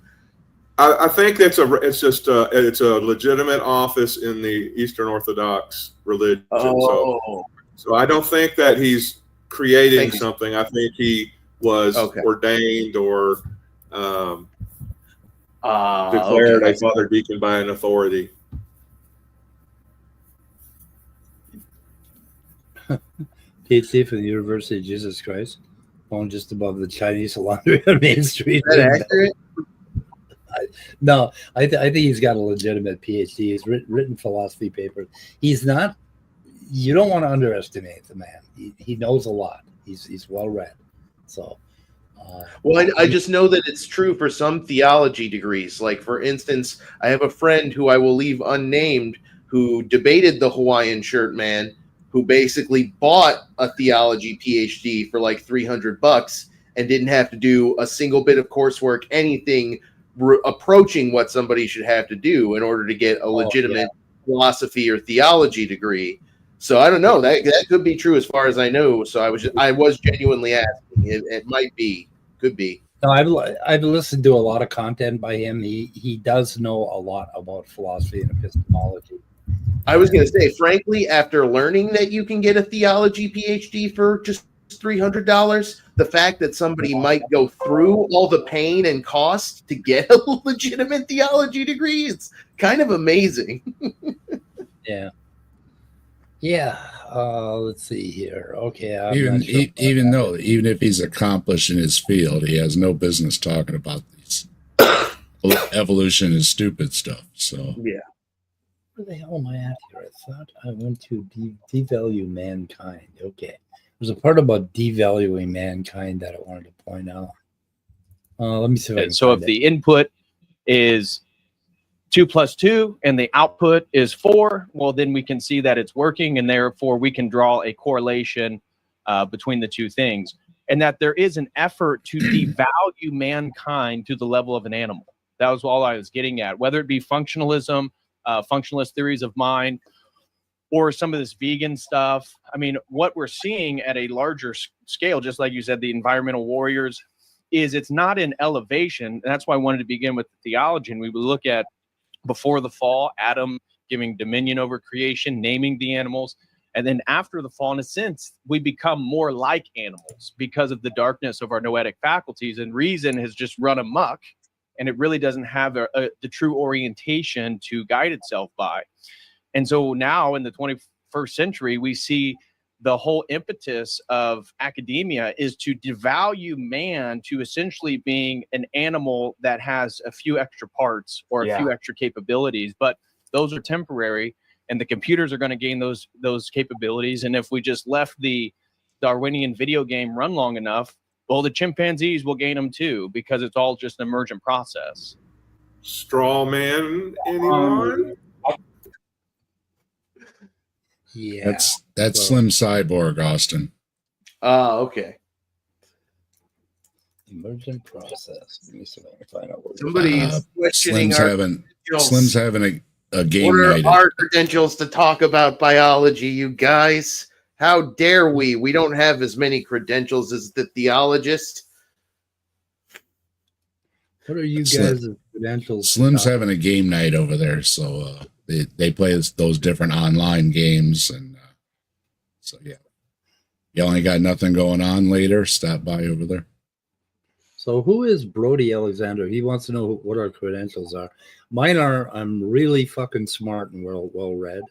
I think it's a legitimate office in the Eastern Orthodox religion. Oh. So I don't think that he's creating something. I think he was ordained or declared a Father Deacon by an authority. PhD from the University of Jesus Christ, owned just above the Chinese laundry on Main Street. Is that accurate? No, I think he's got a legitimate PhD. He's written philosophy papers. He's not. You don't want to underestimate the man. He knows a lot. He's well read. So, well, I just know that it's true for some theology degrees. Like, for instance, I have a friend who I will leave unnamed who debated the Hawaiian shirt man, who basically bought a theology PhD for like $300 and didn't have to do a single bit of coursework, anything approaching what somebody should have to do in order to get a legitimate philosophy or theology degree. So I don't know. That could be true as far as I know. So I was genuinely asking. It might be, could be. No, I've listened to a lot of content by him. He does know a lot about philosophy and epistemology. I was going to say, frankly, after learning that you can get a theology PhD for just $300, the fact that somebody might go through all the pain and cost to get a legitimate theology degree is kind of amazing. Yeah. Let's see here. Okay. Even if he's accomplished in his field, he has no business talking about these evolution and stupid stuff. So yeah. Where the hell am I at here? I thought I went to devalue mankind. Okay. There's a part about devaluing mankind that I wanted to point out. Let me see if I can so if the input is 2 + 2 and the output is 4, well, then we can see that it's working, and therefore we can draw a correlation between the two things, and that there is an effort to devalue mankind to the level of an animal. That was all I was getting at, whether it be functionalism, functionalist theories of mind, or some of this vegan stuff. I mean, what we're seeing at a larger scale, just like you said, the environmental warriors, is it's not in elevation. And that's why I wanted to begin with the theology. And we would look at before the fall, Adam giving dominion over creation, naming the animals. And then after the fall, in a sense, we become more like animals because of the darkness of our noetic faculties, and reason has just run amok, and it really doesn't have the true orientation to guide itself by. And so now in the 21st century, we see the whole impetus of academia is to devalue man to essentially being an animal that has a few extra parts or a few extra capabilities, but those are temporary, and the computers are going to gain those capabilities. And if we just left the Darwinian video game run long enough, well, the chimpanzees will gain them too, because it's all just an emergent process. Straw man, anyone? Yeah. That's Slim Cyborg, Austin. Oh, okay. Emergent process. Let me see if I can find out what Somebody's questioning Slim's having a game what night. are our credentials to talk about biology, you guys? How dare we? We don't have as many credentials as the theologist. What are you guys' credentials? Slim's having a game night over there, so they play those different online games, and so yeah. You only got nothing going on later? Stop by over there. So who is Brody Alexander? He wants to know what our credentials are. Mine are, I'm really fucking smart and well read.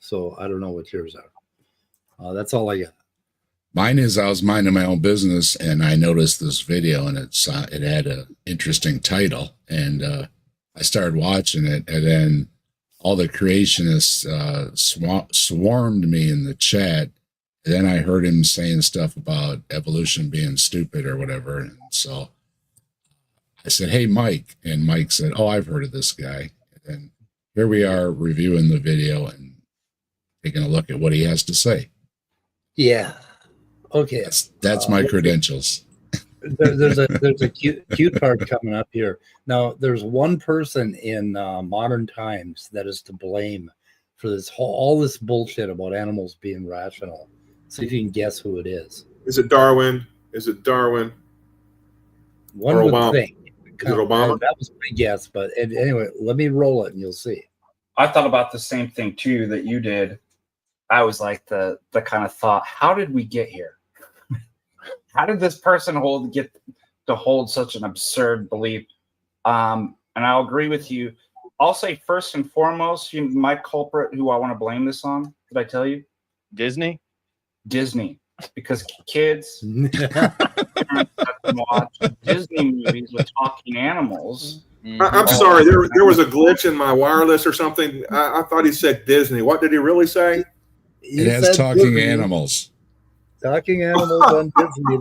So I don't know what yours are. That's all I got. Mine is I was minding my own business and I noticed this video and it had an interesting title, and I started watching it, and then all the creationists swarmed me in the chat. And then I heard him saying stuff about evolution being stupid or whatever, and so I said, "Hey, Mike," and Mike said, "Oh, I've heard of this guy." And here we are reviewing the video and taking a look at what he has to say. Yeah. Okay. That's my credentials. There's a cute part coming up here. Now, there's one person in modern times that is to blame for all this bullshit about animals being rational. See if you can guess who it is. Is it Darwin? Is it Darwin? One Or would Obama? think. Is it Obama? That was my guess, but anyway, let me roll it and you'll see. I thought about the same thing too that you did. I was like the kind of thought, how did we get here? How did this person get to hold such an absurd belief? And I'll agree with you. I'll say first and foremost, my culprit who I want to blame this on, did I tell you? Disney, because kids watch Disney movies with talking animals. I'm sorry, there was a glitch in my wireless or something. I thought he said Disney. What did he really say? It has talking animals. Talking animals on Disney.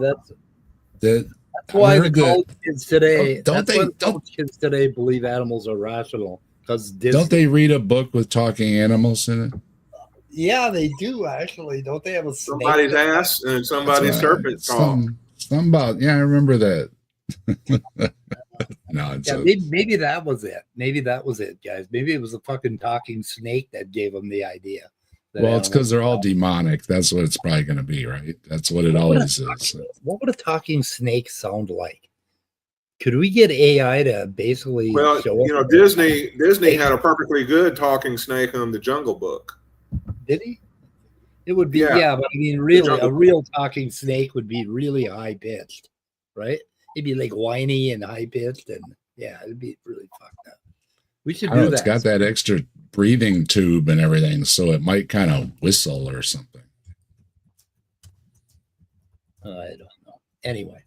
That's why the college kids today. Kids today believe animals are rational because Disney. Don't they read a book with talking animals in it? Yeah, they do actually. Don't they have a snake? Somebody's ass and somebody's serpent talk. Something about, yeah, I remember that. No, maybe that was it. Maybe that was it, guys. Maybe it was a fucking talking snake that gave them the idea. Well, it's because they're all demonic. That's what it's probably going to be, right? That's what it always is. What would a talking snake sound like? Could we get AI to basically show up? Disney had a perfectly good talking snake on the Jungle Book. Did he? It would be, yeah, but I mean, really, a real talking snake would be really high pitched, right? It'd be like whiny and high pitched, and yeah, it'd be really fucked up. We should do that. It's got that extra breathing tube and everything, so it might kind of whistle or something. I don't know. Anyway,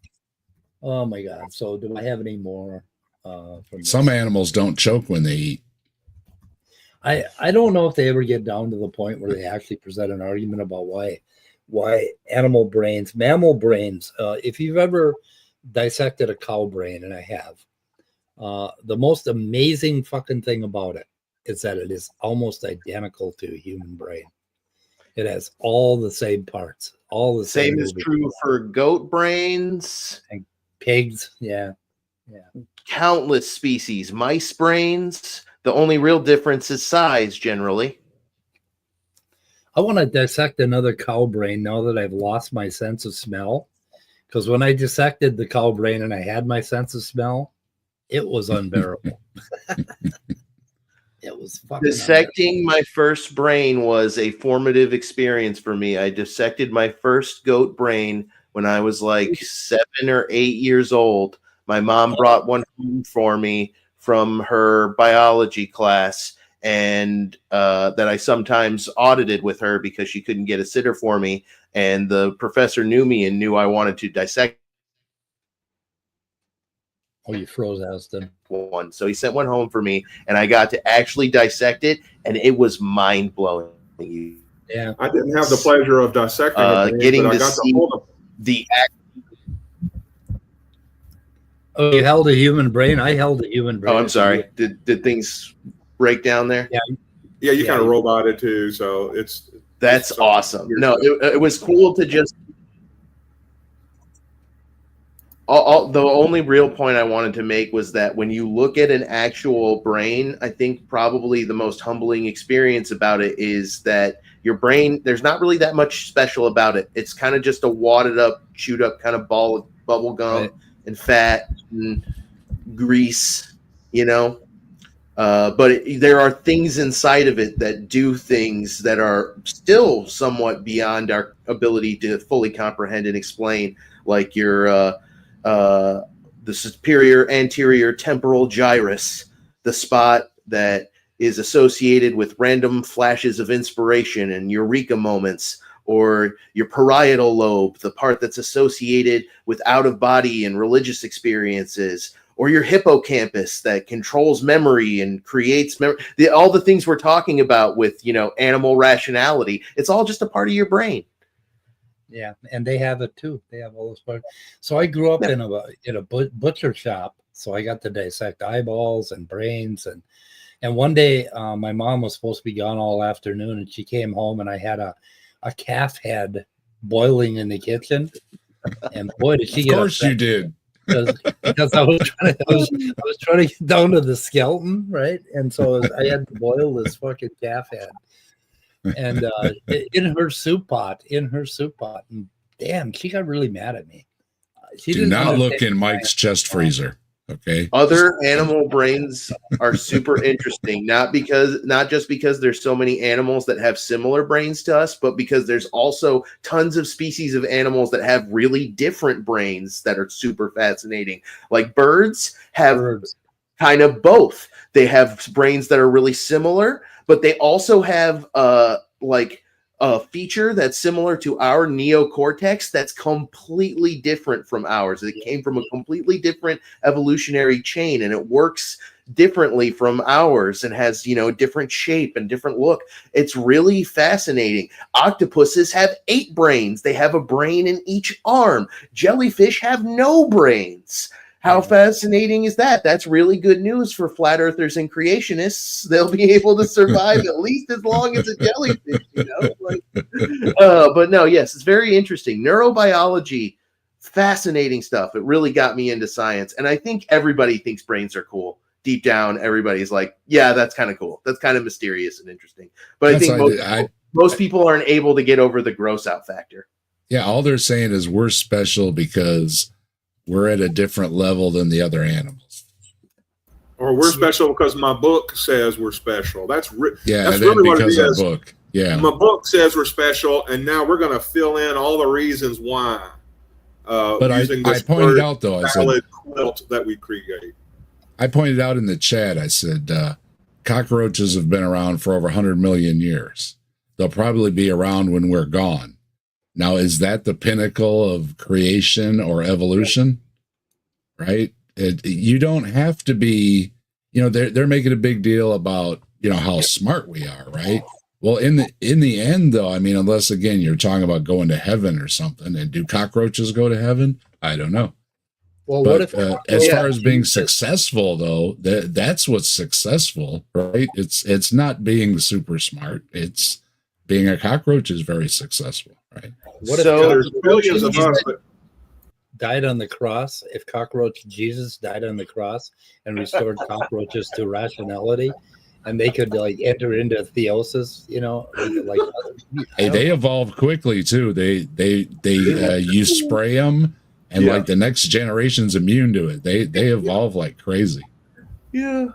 oh my God. So, do I have any more? From some animals don't choke when they eat. I don't know if they ever get down to the point where they actually present an argument about why mammal brains, if you've ever dissected a cow brain, and I have, the most amazing fucking thing about it is that it is almost identical to a human brain. It has all the same parts, all the same is true for goat brains and pigs. Yeah. Countless species, mice brains. The only real difference is size, generally. I want to dissect another cow brain now that I've lost my sense of smell. Because when I dissected the cow brain and I had my sense of smell, it was unbearable. It was fucking dissecting my first brain was a formative experience for me. I dissected my first goat brain when I was like 7 or 8 years old. My mom brought one home for me from her biology class, and that I sometimes audited with her because she couldn't get a sitter for me. And the professor knew me and knew I wanted to dissect Oh, you froze, Aston. one. So he sent one home for me, and I got to actually dissect it, and it was mind-blowing. Yeah. I didn't have the pleasure of dissecting it, getting but I to got see to hold it. the Oh, you held a human brain? I held a human brain. Oh, I'm sorry. Did things break down there? Yeah. Yeah, you kind of roboted too, so That's it's awesome. No, it was cool to just. The only real point I wanted to make was that when you look at an actual brain, I think probably the most humbling experience about it is that your brain, there's not really that much special about it. It's kind of just a wadded up, chewed up kind of ball of bubble gum and fat and grease, but there are things inside of it that do things that are still somewhat beyond our ability to fully comprehend and explain, like the superior anterior temporal gyrus, the spot that is associated with random flashes of inspiration and eureka moments, or your parietal lobe, the part that's associated with out-of-body and religious experiences, or your hippocampus that controls memory and creates memory. All the things we're talking about with, animal rationality, it's all just a part of your brain. Yeah, and they have it too. They have all those parts. So I grew up in a butcher shop, so I got to dissect eyeballs and brains. And one day, my mom was supposed to be gone all afternoon, and she came home, and I had a calf head boiling in the kitchen. And boy, did she get upset. Of course you did. Because I was trying to get down to the skeleton, right? And so I had to boil this fucking calf head. And in her soup pot, and damn, she got really mad at me. She Do not look in Mike's chest freezer. Okay. Other animal brains are super interesting, not just because there's so many animals that have similar brains to us, but because there's also tons of species of animals that have really different brains that are super fascinating. Like birds have kind of both. They have brains that are really similar, but they also have a feature that's similar to our neocortex that's completely different from ours. It came from a completely different evolutionary chain, and it works differently from ours and has, a different shape and different look. It's really fascinating. Octopuses have 8 brains. They have a brain in each arm. Jellyfish have no brains. How fascinating is that? That's really good news for flat earthers and creationists. They'll be able to survive at least as long as a jellyfish, but no, yes, it's very interesting. Neurobiology, fascinating stuff. It really got me into science. And I think everybody thinks brains are cool. Deep down, everybody's like, yeah, that's kind of cool. That's kind of mysterious and interesting. But I think most people aren't able to get over the gross out factor. Yeah, all they're saying is we're special because we're at a different level than the other animals. Or we're special because my book says we're special. That's really what it is. Book. Yeah. My book says we're special, and now we're going to fill in all the reasons why. But I pointed out, though, I said, quilt that we create. I pointed out in the chat, I said, cockroaches have been around for over 100 million years. They'll probably be around when we're gone. Now, is that the pinnacle of creation or evolution? Right? You don't have to be, they're making a big deal about, how smart we are, right? Well, in the end, though, I mean, unless, again, you're talking about going to heaven or something, and do cockroaches go to heaven? I don't know. Well, but what if as far as being successful, though, that's what's successful, right? It's not being super smart. It's being a cockroach is very successful, right? What if there's billions of us died on the cross? If Jesus died on the cross and restored cockroaches to rationality, and they could enter into theosis, they evolved quickly too. They you spray them, and the next generation's immune to it. They evolve like crazy. Yeah.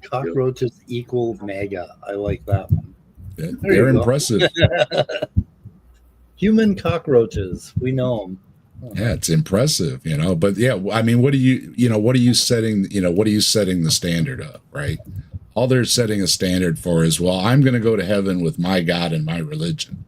Cockroaches equal MAGA. I like that one. They're impressive. Human cockroaches, we know them. Yeah, it's impressive, But yeah, I mean, what are you setting the standard of, right? all they're setting a standard for is, well, I'm going to go to heaven with my God and my religion.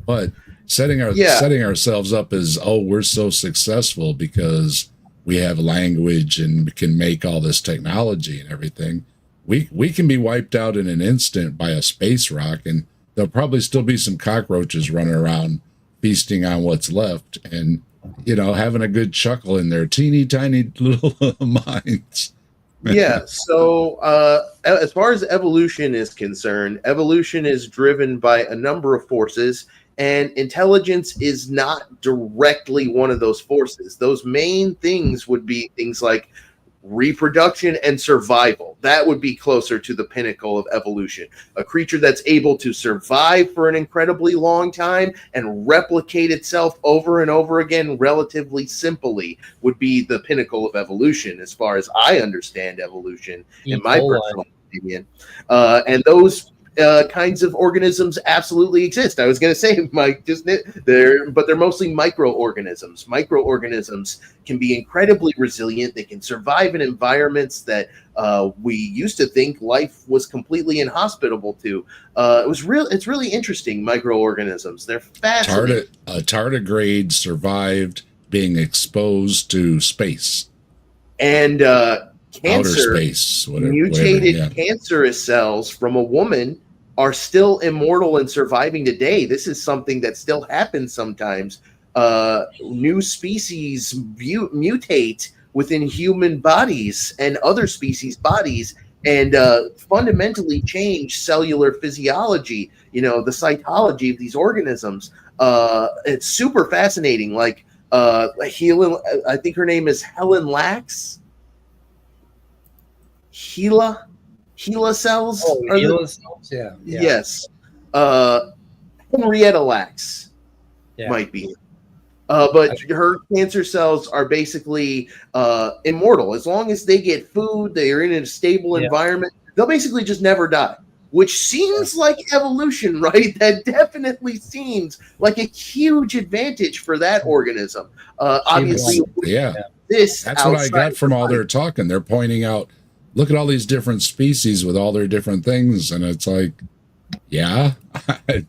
But setting ourselves up as, oh, we're so successful because we have language and can make all this technology and everything. We can be wiped out in an instant by a space rock, and there'll probably still be some cockroaches running around feasting on what's left and, you know, having a good chuckle in their teeny tiny little minds. Yeah. So as far as evolution is concerned, evolution is driven by a number of forces, and intelligence is not directly one of those forces. Those main things would be things like reproduction and survival. That would be closer to the pinnacle of evolution. A creature that's able to survive for an incredibly long time and replicate itself over and over again relatively simply would be the pinnacle of evolution, as far as I understand evolution, in my personal opinion. And those kinds of organisms absolutely exist. I was going to say, Mike, but they're mostly microorganisms. Microorganisms can be incredibly resilient. They can survive in environments that we used to think life was completely inhospitable to. It's really interesting. Microorganisms, they're fascinating. Tardigrade survived being exposed to space and cancer, outer space, mutated cancerous cells from a woman are still immortal and surviving today. This is something that still happens sometimes. New species mutate within human bodies and other species' bodies and fundamentally change cellular physiology, the cytology of these organisms. It's super fascinating. Like Helen, I think her name is Helen Lax. Gila cells? Oh, Gila cells? Yeah. Yes. Henrietta Lacks might be. But her cancer cells are basically immortal. As long as they get food, they are in a stable environment, they'll basically just never die, which seems like evolution, right? That definitely seems like a huge advantage for that organism. Obviously, that's what I got from all their talking. They're pointing out, look at all these different species with all their different things, and it's like, and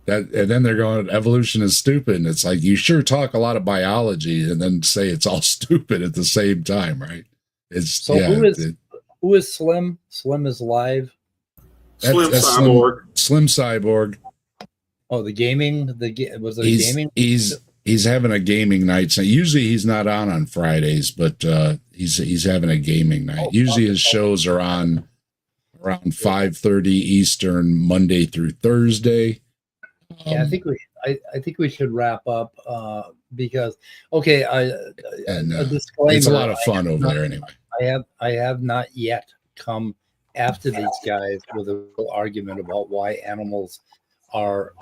then they're going, evolution is stupid. And it's like, you sure talk a lot of biology and then say it's all stupid at the same time, right? Who is Slim? Slim is live. Slim Cyborg. Slim Cyborg. Oh, the gaming. Gaming? He's having a gaming night. So usually he's not on Fridays, but he's having a gaming night. Usually his shows are on around 5:30 Eastern, Monday through Thursday. I think we should wrap up because a disclaimer. It's a lot of fun over there anyway. I have not yet come after these guys with a real argument about why animals are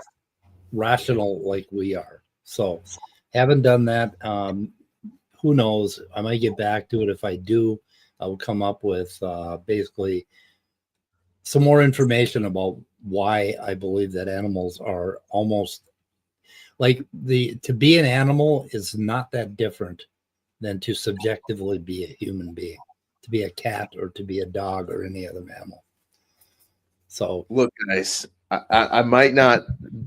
rational like we are. So haven't done that. Who knows? I might get back to it. If I do, I will come up with basically some more information about why I believe that animals are almost like to be an animal is not that different than to subjectively be a human being, to be a cat or to be a dog or any other mammal. So look, guys, I might not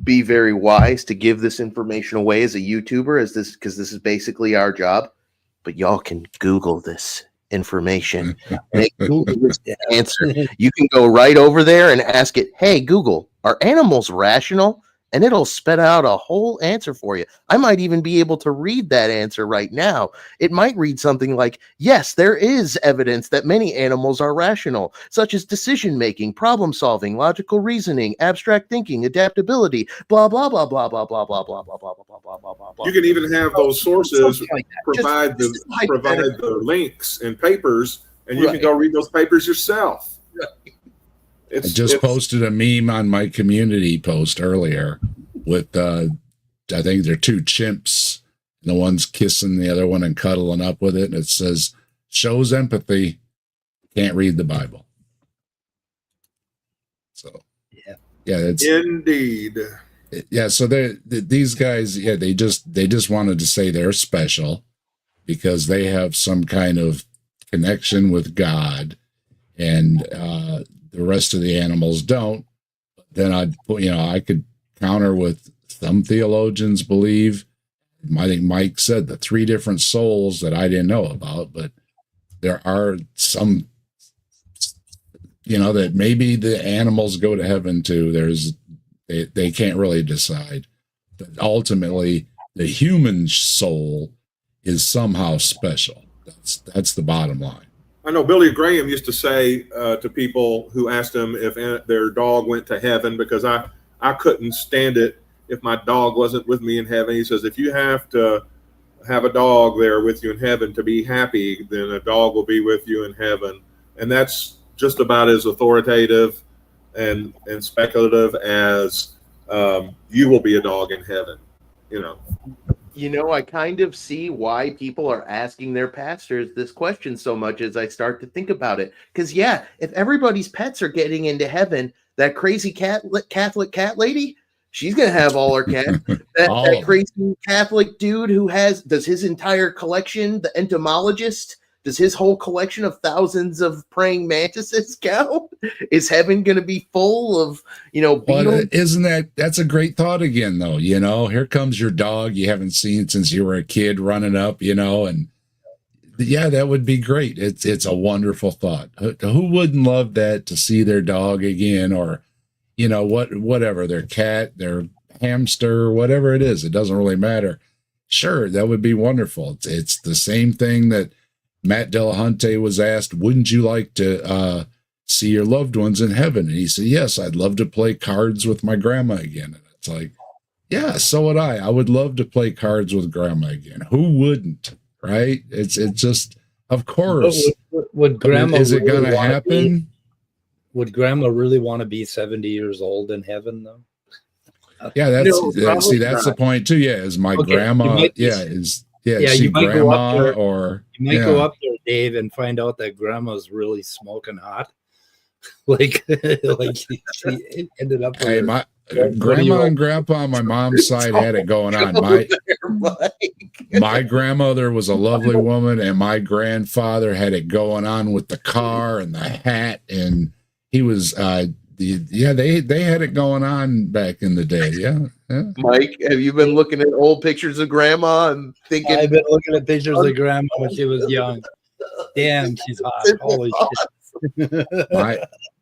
be very wise to give this information away as a YouTuber, because this is basically our job, but y'all can Google this information and Google this answer. You can go right over there and ask it, hey, Google, are animals rational? And it'll spit out a whole answer for you. I might even be able to read that answer right now. It might read something like, yes, there is evidence that many animals are rational, such as decision-making, problem-solving, logical reasoning, abstract thinking, adaptability, blah, blah, blah, blah, blah, blah, blah, blah, blah, blah, blah, blah, blah, blah, blah. You can even have those sources provide the links and papers, and you can go read those papers yourself. I just posted a meme on my community post earlier with, I think they're two chimps. And the one's kissing the other one and cuddling up with it. And it says, shows empathy, can't read the Bible. So, it's indeed. Yeah. So these guys, they just wanted to say they're special because they have some kind of connection with God. and the rest of the animals don't, then I could counter with some theologians believe, I think Mike said, the 3 different souls that I didn't know about, but there are some, that maybe the animals go to heaven too. They can't really decide. But ultimately, the human soul is somehow special. That's the bottom line. I know Billy Graham used to say to people who asked him if their dog went to heaven, because I couldn't stand it if my dog wasn't with me in heaven. He says, if you have to have a dog there with you in heaven to be happy, then a dog will be with you in heaven. And that's just about as authoritative and speculative as you will be a dog in heaven, I kind of see why people are asking their pastors this question so much as I start to think about it. Because, if everybody's pets are getting into heaven, that crazy Catholic cat lady, she's going to have all her cats. That crazy Catholic dude does his entire collection, the entomologist, does his whole collection of thousands of praying mantises count? Is heaven going to be full of, beetles? But that's a great thought again, though. Here comes your dog you haven't seen since you were a kid running up, and that would be great. It's a wonderful thought. Who wouldn't love that, to see their dog again, or, whatever, their cat, their hamster, whatever it is. It doesn't really matter. Sure, that would be wonderful. It's the same thing that Matt Delahunty was asked, wouldn't you like to see your loved ones in heaven? And he said, yes, I'd love to play cards with my grandma again. And it's like, yeah, so would I. I would love to play cards with grandma again. Who wouldn't, right? It's just, of course. Would grandma is it going to happen? Would grandma really want to be 70 years old in heaven, though? Yeah, that's the point too. Yeah, is my grandma? You might grandma, go up there, or you might go up there, Dave, and find out that grandma's really smoking hot. like she ended up. Hey, my grandma and grandpa on my mom's side had it going on. My grandmother was a lovely woman, and my grandfather had it going on with the car and the hat, and he was they had it going on back in the day. Yeah. Mike, have you been looking at old pictures of grandma and thinking? I've been looking at pictures of grandma when she was young. Damn, she's hot. Holy shit.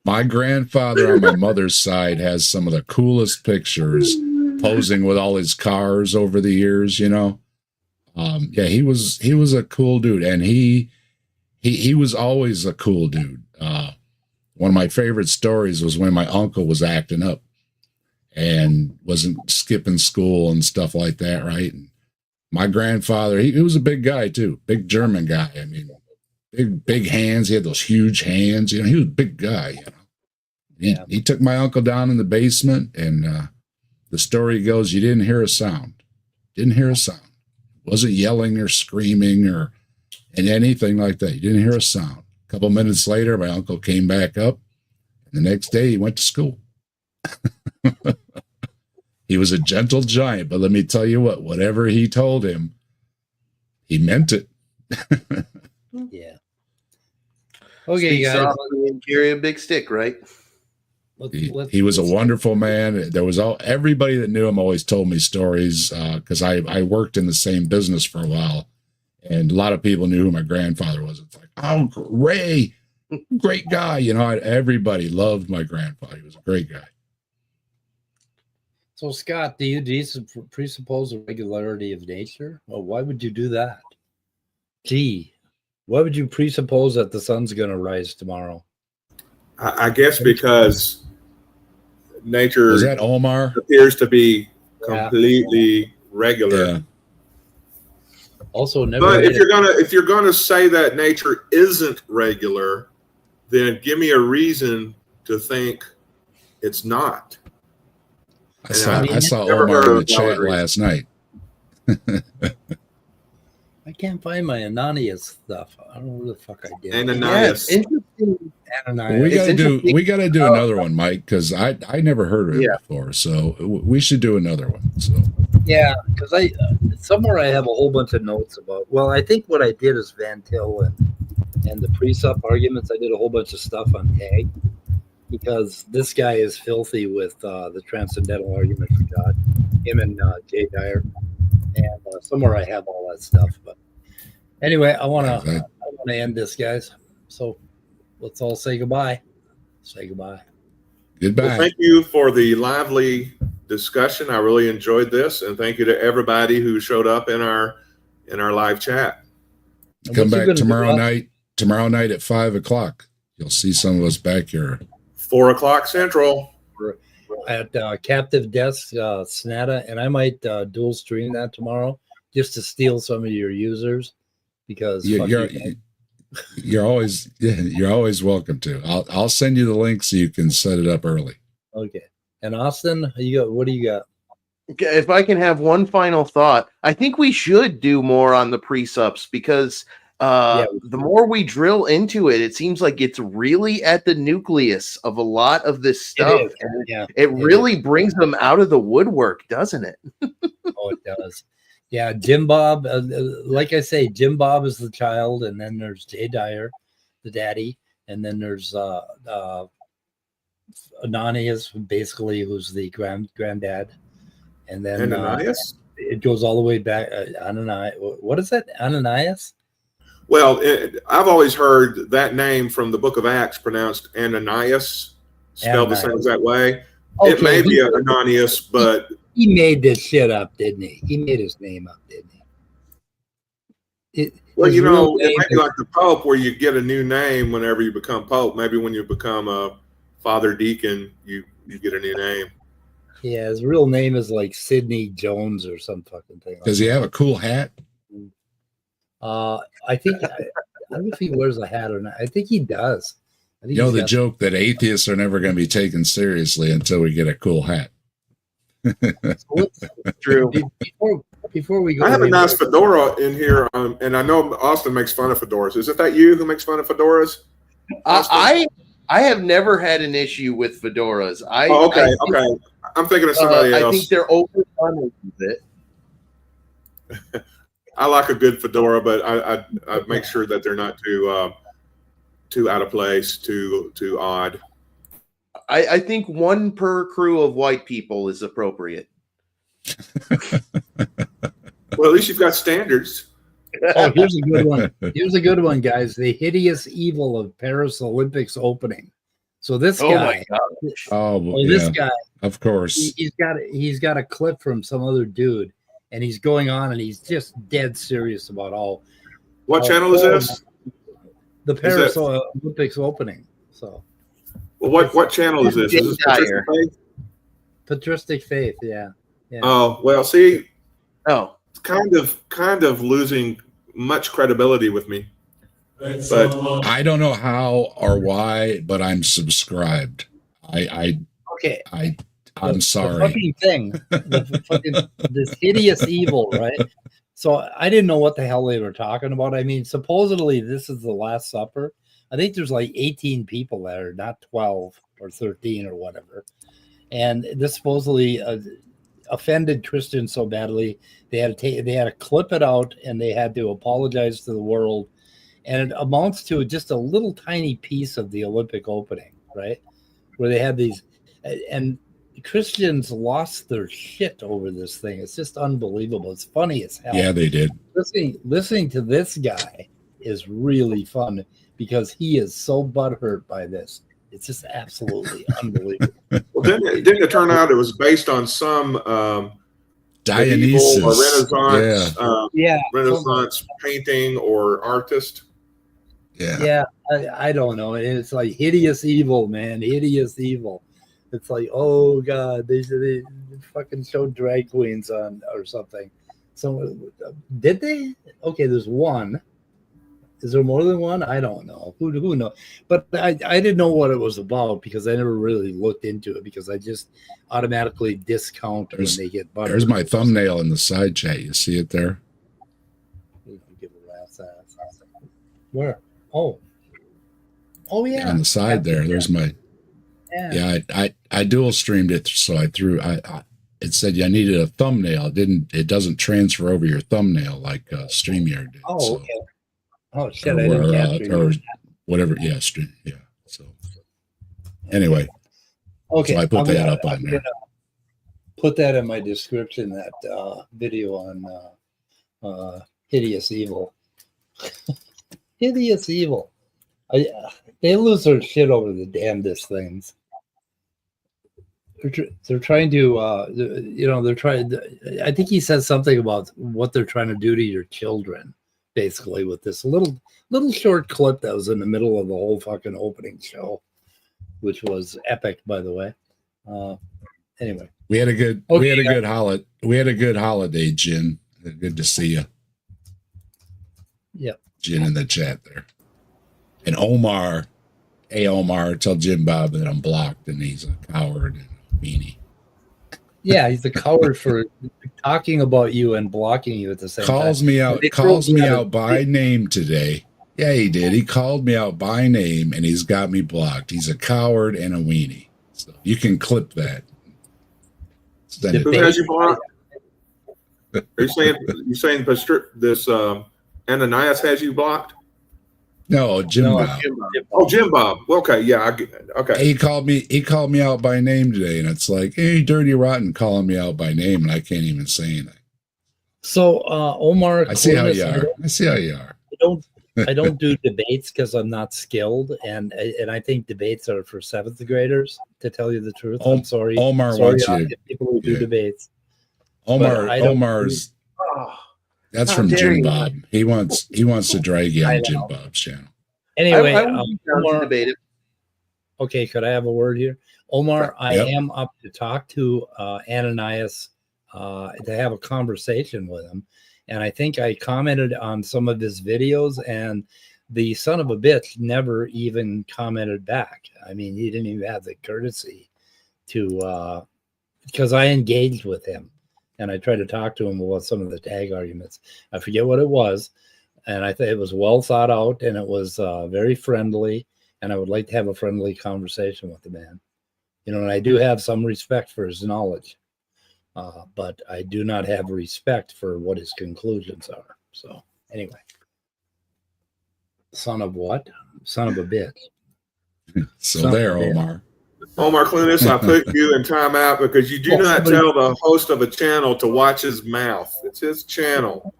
My grandfather on my mother's side has some of the coolest pictures, posing with all his cars over the years, he was a cool dude, and he was always a cool dude. One of my favorite stories was when my uncle was acting up and wasn't skipping school and stuff like that, right? And my grandfather, he was a big guy too, big German guy. I mean, big hands. He had those huge hands. He was a big guy. He took my uncle down in the basement, and the story goes, you didn't hear a sound. Wasn't yelling or screaming or anything like that. You didn't hear a sound. A couple minutes later, my uncle came back up, and the next day he went to school. He was a gentle giant, but let me tell you whatever he told him, he meant it. Yeah. Okay, guys. Carry a big stick, right? He was a wonderful man. There was everybody that knew him always told me stories, because I worked in the same business for a while, and a lot of people knew who my grandfather was. It's like, oh, Ray, great guy. Everybody loved my grandfather. He was a great guy. So, Scott, do you presuppose a regularity of nature? Well, why would you do that? Gee, why would you presuppose that the sun's going to rise tomorrow? I guess because nature was that Omar appears to be completely regular. Yeah. Also, never. But if you're gonna say that nature isn't regular, then give me a reason to think it's not. I saw Omar in the chat last night. I can't find my Ananias stuff. I don't know where the fuck I did. Ananias. Interesting. Ananias. We gotta do another one, Mike, because I never heard of it before. So we should do another one. So yeah, because somewhere I have a whole bunch of notes about. Well, I think what I did is Van Til and the precept arguments. I did a whole bunch of stuff on tag because this guy is filthy with the transcendental argument for God. Him and Jay Dyer, and somewhere I have all that stuff. But anyway, I want to end this, guys. So let's all say goodbye. Say goodbye. Goodbye. Well, thank you for the lively discussion. I really enjoyed this, and thank you to everybody who showed up in our live chat. Come back tomorrow night. Tomorrow night at 5:00. You'll see some of us back here. 4:00 Central at Captive Desk Snata, and I might dual stream that tomorrow just to steal some of your users because you're always welcome to. I'll send you the link so you can set it up early. Okay. And Austin, what do you got? If I can have one final thought, I think we should do more on the precepts because the more we drill into it, it seems like it's really at the nucleus of a lot of this stuff. It really brings them out of the woodwork, doesn't it? Oh, it does. Yeah, Jim Bob, like I say, Jim Bob is the child, and then there's Jay Dyer, the daddy, and then there's Ananias, basically, who's the granddad. And then Ananias? It goes all the way back. Ananias. What is that? Ananias? Well, I've always heard that name from the book of Acts pronounced Ananias, spelled the same exact way. Okay, it may be Ananias, but... He made this shit up, didn't he? He made his name up, didn't he? Well, you know, it might be like the Pope where you get a new name whenever you become Pope. Maybe when you become a Father Deacon, you get a new name. Yeah, his real name is like Sidney Jones or some fucking thing. Does he have a cool hat? I think I don't know if he wears a hat or not. I think he does. You know the joke that atheists are never going to be taken seriously until we get a cool hat. True. Before we go, I have a nice fedora in here, and I know Austin makes fun of fedoras. Is it that you who makes fun of fedoras? I have never had an issue with fedoras. Okay. I'm thinking of somebody else. I think they're overdone with it. I like a good fedora, but I make sure that they're not too out of place, too odd. I think one per crew of white people is appropriate. Well, at least you've got standards. Oh, here's a good one. Here's a good one, guys. The Hideous Evil of Paris Olympics opening. So this guy, this guy, of course, he's got a clip from some other dude, and he's going on, and he's just dead serious about all. What channel is this? The Paris Olympics opening. So. Well, what channel is this? Is this Patristic Faith? Patristic Faith, yeah. Oh, well, see, it's kind of losing much credibility with me. But I don't know how or why, but I'm subscribed. I'm sorry. The fucking thing, this hideous evil, right? So I didn't know what the hell they were talking about. I mean, supposedly this is the Last Supper. I think there's like 18 people there, not 12 or 13 or whatever. And this supposedly offended Christians so badly they had to clip it out, and they had to apologize to the world. And it amounts to just a little tiny piece of the Olympic opening, right? Where they had these, and Christians lost their shit over this thing. It's just unbelievable. It's funny as hell. Yeah, they did. Listening to this guy is really fun because he is so butthurt by this. It's just absolutely unbelievable. Well, didn't it turn out it was based on some Dionysus or Renaissance, Renaissance painting or artist? Yeah. I don't know. It's like hideous evil, man. Hideous evil. It's like, oh god, they fucking showed drag queens on or something. So did they? Okay, there's one. Is there more than one? I don't know. Who knows? But I didn't know what it was about because I never really looked into it because I just automatically discount when they get butter. There's my thumbnail in the side chat. You see it there? Give a laugh. Where? Oh yeah. On the side there's my. Yeah, I dual streamed it, so I threw. It said I needed a thumbnail. It doesn't transfer over your thumbnail like StreamYard did. Oh, so. okay. Oh shit! I didn't capture or you. whatever. Yeah, stream. Yeah. So anyway, Okay, so I put that up on there. Put that in my description. That video on Hideous Evil. Hideous Evil. They lose their shit over the damnedest things. They're trying to, they're trying. I think he says something about what they're trying to do to your children, basically, with this little short clip that was in the middle of the whole fucking opening show, which was epic, by the way. Anyway, we had a good holiday, Jin. Good to see you. Yep. Jin in the chat there. And Omar, hey Omar, tell JimKnob that I'm blocked and he's a coward and a meanie. Yeah, he's a coward for talking about you and blocking you at the same time. Calls me out by name today. Yeah, he did. He called me out by name and he's got me blocked. He's a coward and a weenie. So you can clip that. Who has you blocked? Are you saying this Ananias has you blocked? No, JimKnob. Oh, JimKnob. Okay, yeah, I get that. Okay. He called me out by name today, and it's like, hey, dirty rotten, calling me out by name, and I can't even say anything. So, Omar, I see how you are. I don't do debates because I'm not skilled, and I think debates are for 7th graders. To tell you the truth, I'm sorry. Omar wants you. People who do debates. Omar's. That's from JimKnob. He wants to drag you on JimKnob's channel. Anyway, Omar, debate it. Okay, could I have a word here? Omar, I am up to talk to Ananias to have a conversation with him. And I think I commented on some of his videos, and the son of a bitch never even commented back. I mean, he didn't even have the courtesy to, because I engaged with him. And I tried to talk to him about some of the tag arguments. I forget what it was. And I think it was well thought out, and it was very friendly. And I would like to have a friendly conversation with the man. And I do have some respect for his knowledge. But I do not have respect for what his conclusions are. So anyway. Son of what? Son of a bitch. So there, Omar. Omar Clunas, I put you in timeout because you do not tell the host of a channel to watch his mouth. It's his channel.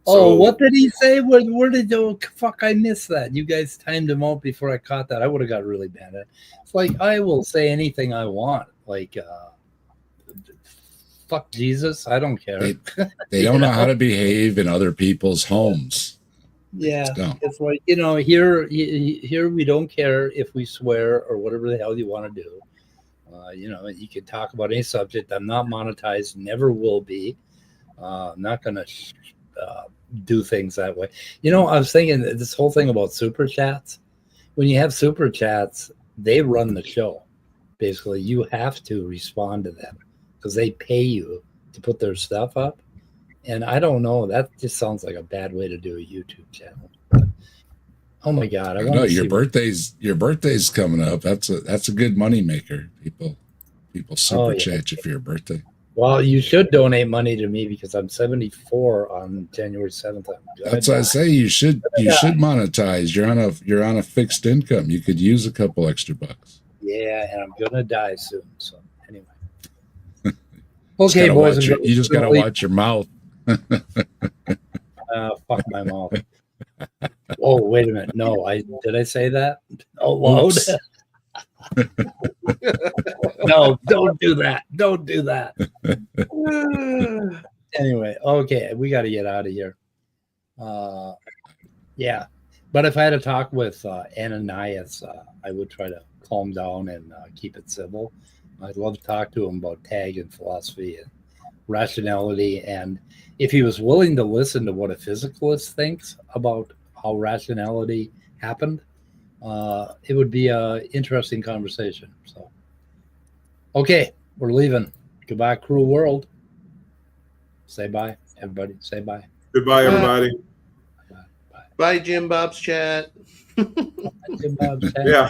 Oh, what did he say? Where did fuck? I missed that. You guys timed him out before I caught that. I would have got really mad at it. It's like I will say anything I want. Like, fuck Jesus. I don't care. They don't know how to behave in other people's homes. Yeah, it's like, here we don't care if we swear or whatever the hell you want to do. You can talk about any subject. I'm not monetized, never will be. I'm not going to do things that way. I was thinking this whole thing about super chats. When you have super chats, they run the show. Basically, you have to respond to them because they pay you to put their stuff up. And I don't know. That just sounds like a bad way to do a YouTube channel. Oh my God! I know your birthday's coming up. That's a good money maker. People super chat you for your birthday. Well, you should donate money to me because I'm 74 on January 7th. That's what I say. You should monetize. You're on a fixed income. You could use a couple extra bucks. Yeah, and I'm gonna die soon. So anyway. Okay, boys. You just gotta watch your mouth. Fuck my mouth. Oh, wait a minute. No, did I say that out loud? No, don't do that. Don't do that. Anyway, okay, we got to get out of here. Yeah, but if I had to talk with Ananias, I would try to calm down and keep it civil. I'd love to talk to him about tag and philosophy and rationality, and if he was willing to listen to what a physicalist thinks about how rationality happened, it would be an interesting conversation. So, okay, we're leaving. Goodbye, cruel world. Say bye, everybody. Say bye. Goodbye, everybody. Bye, JimKnob's chat. JimKnob's chat. Yeah.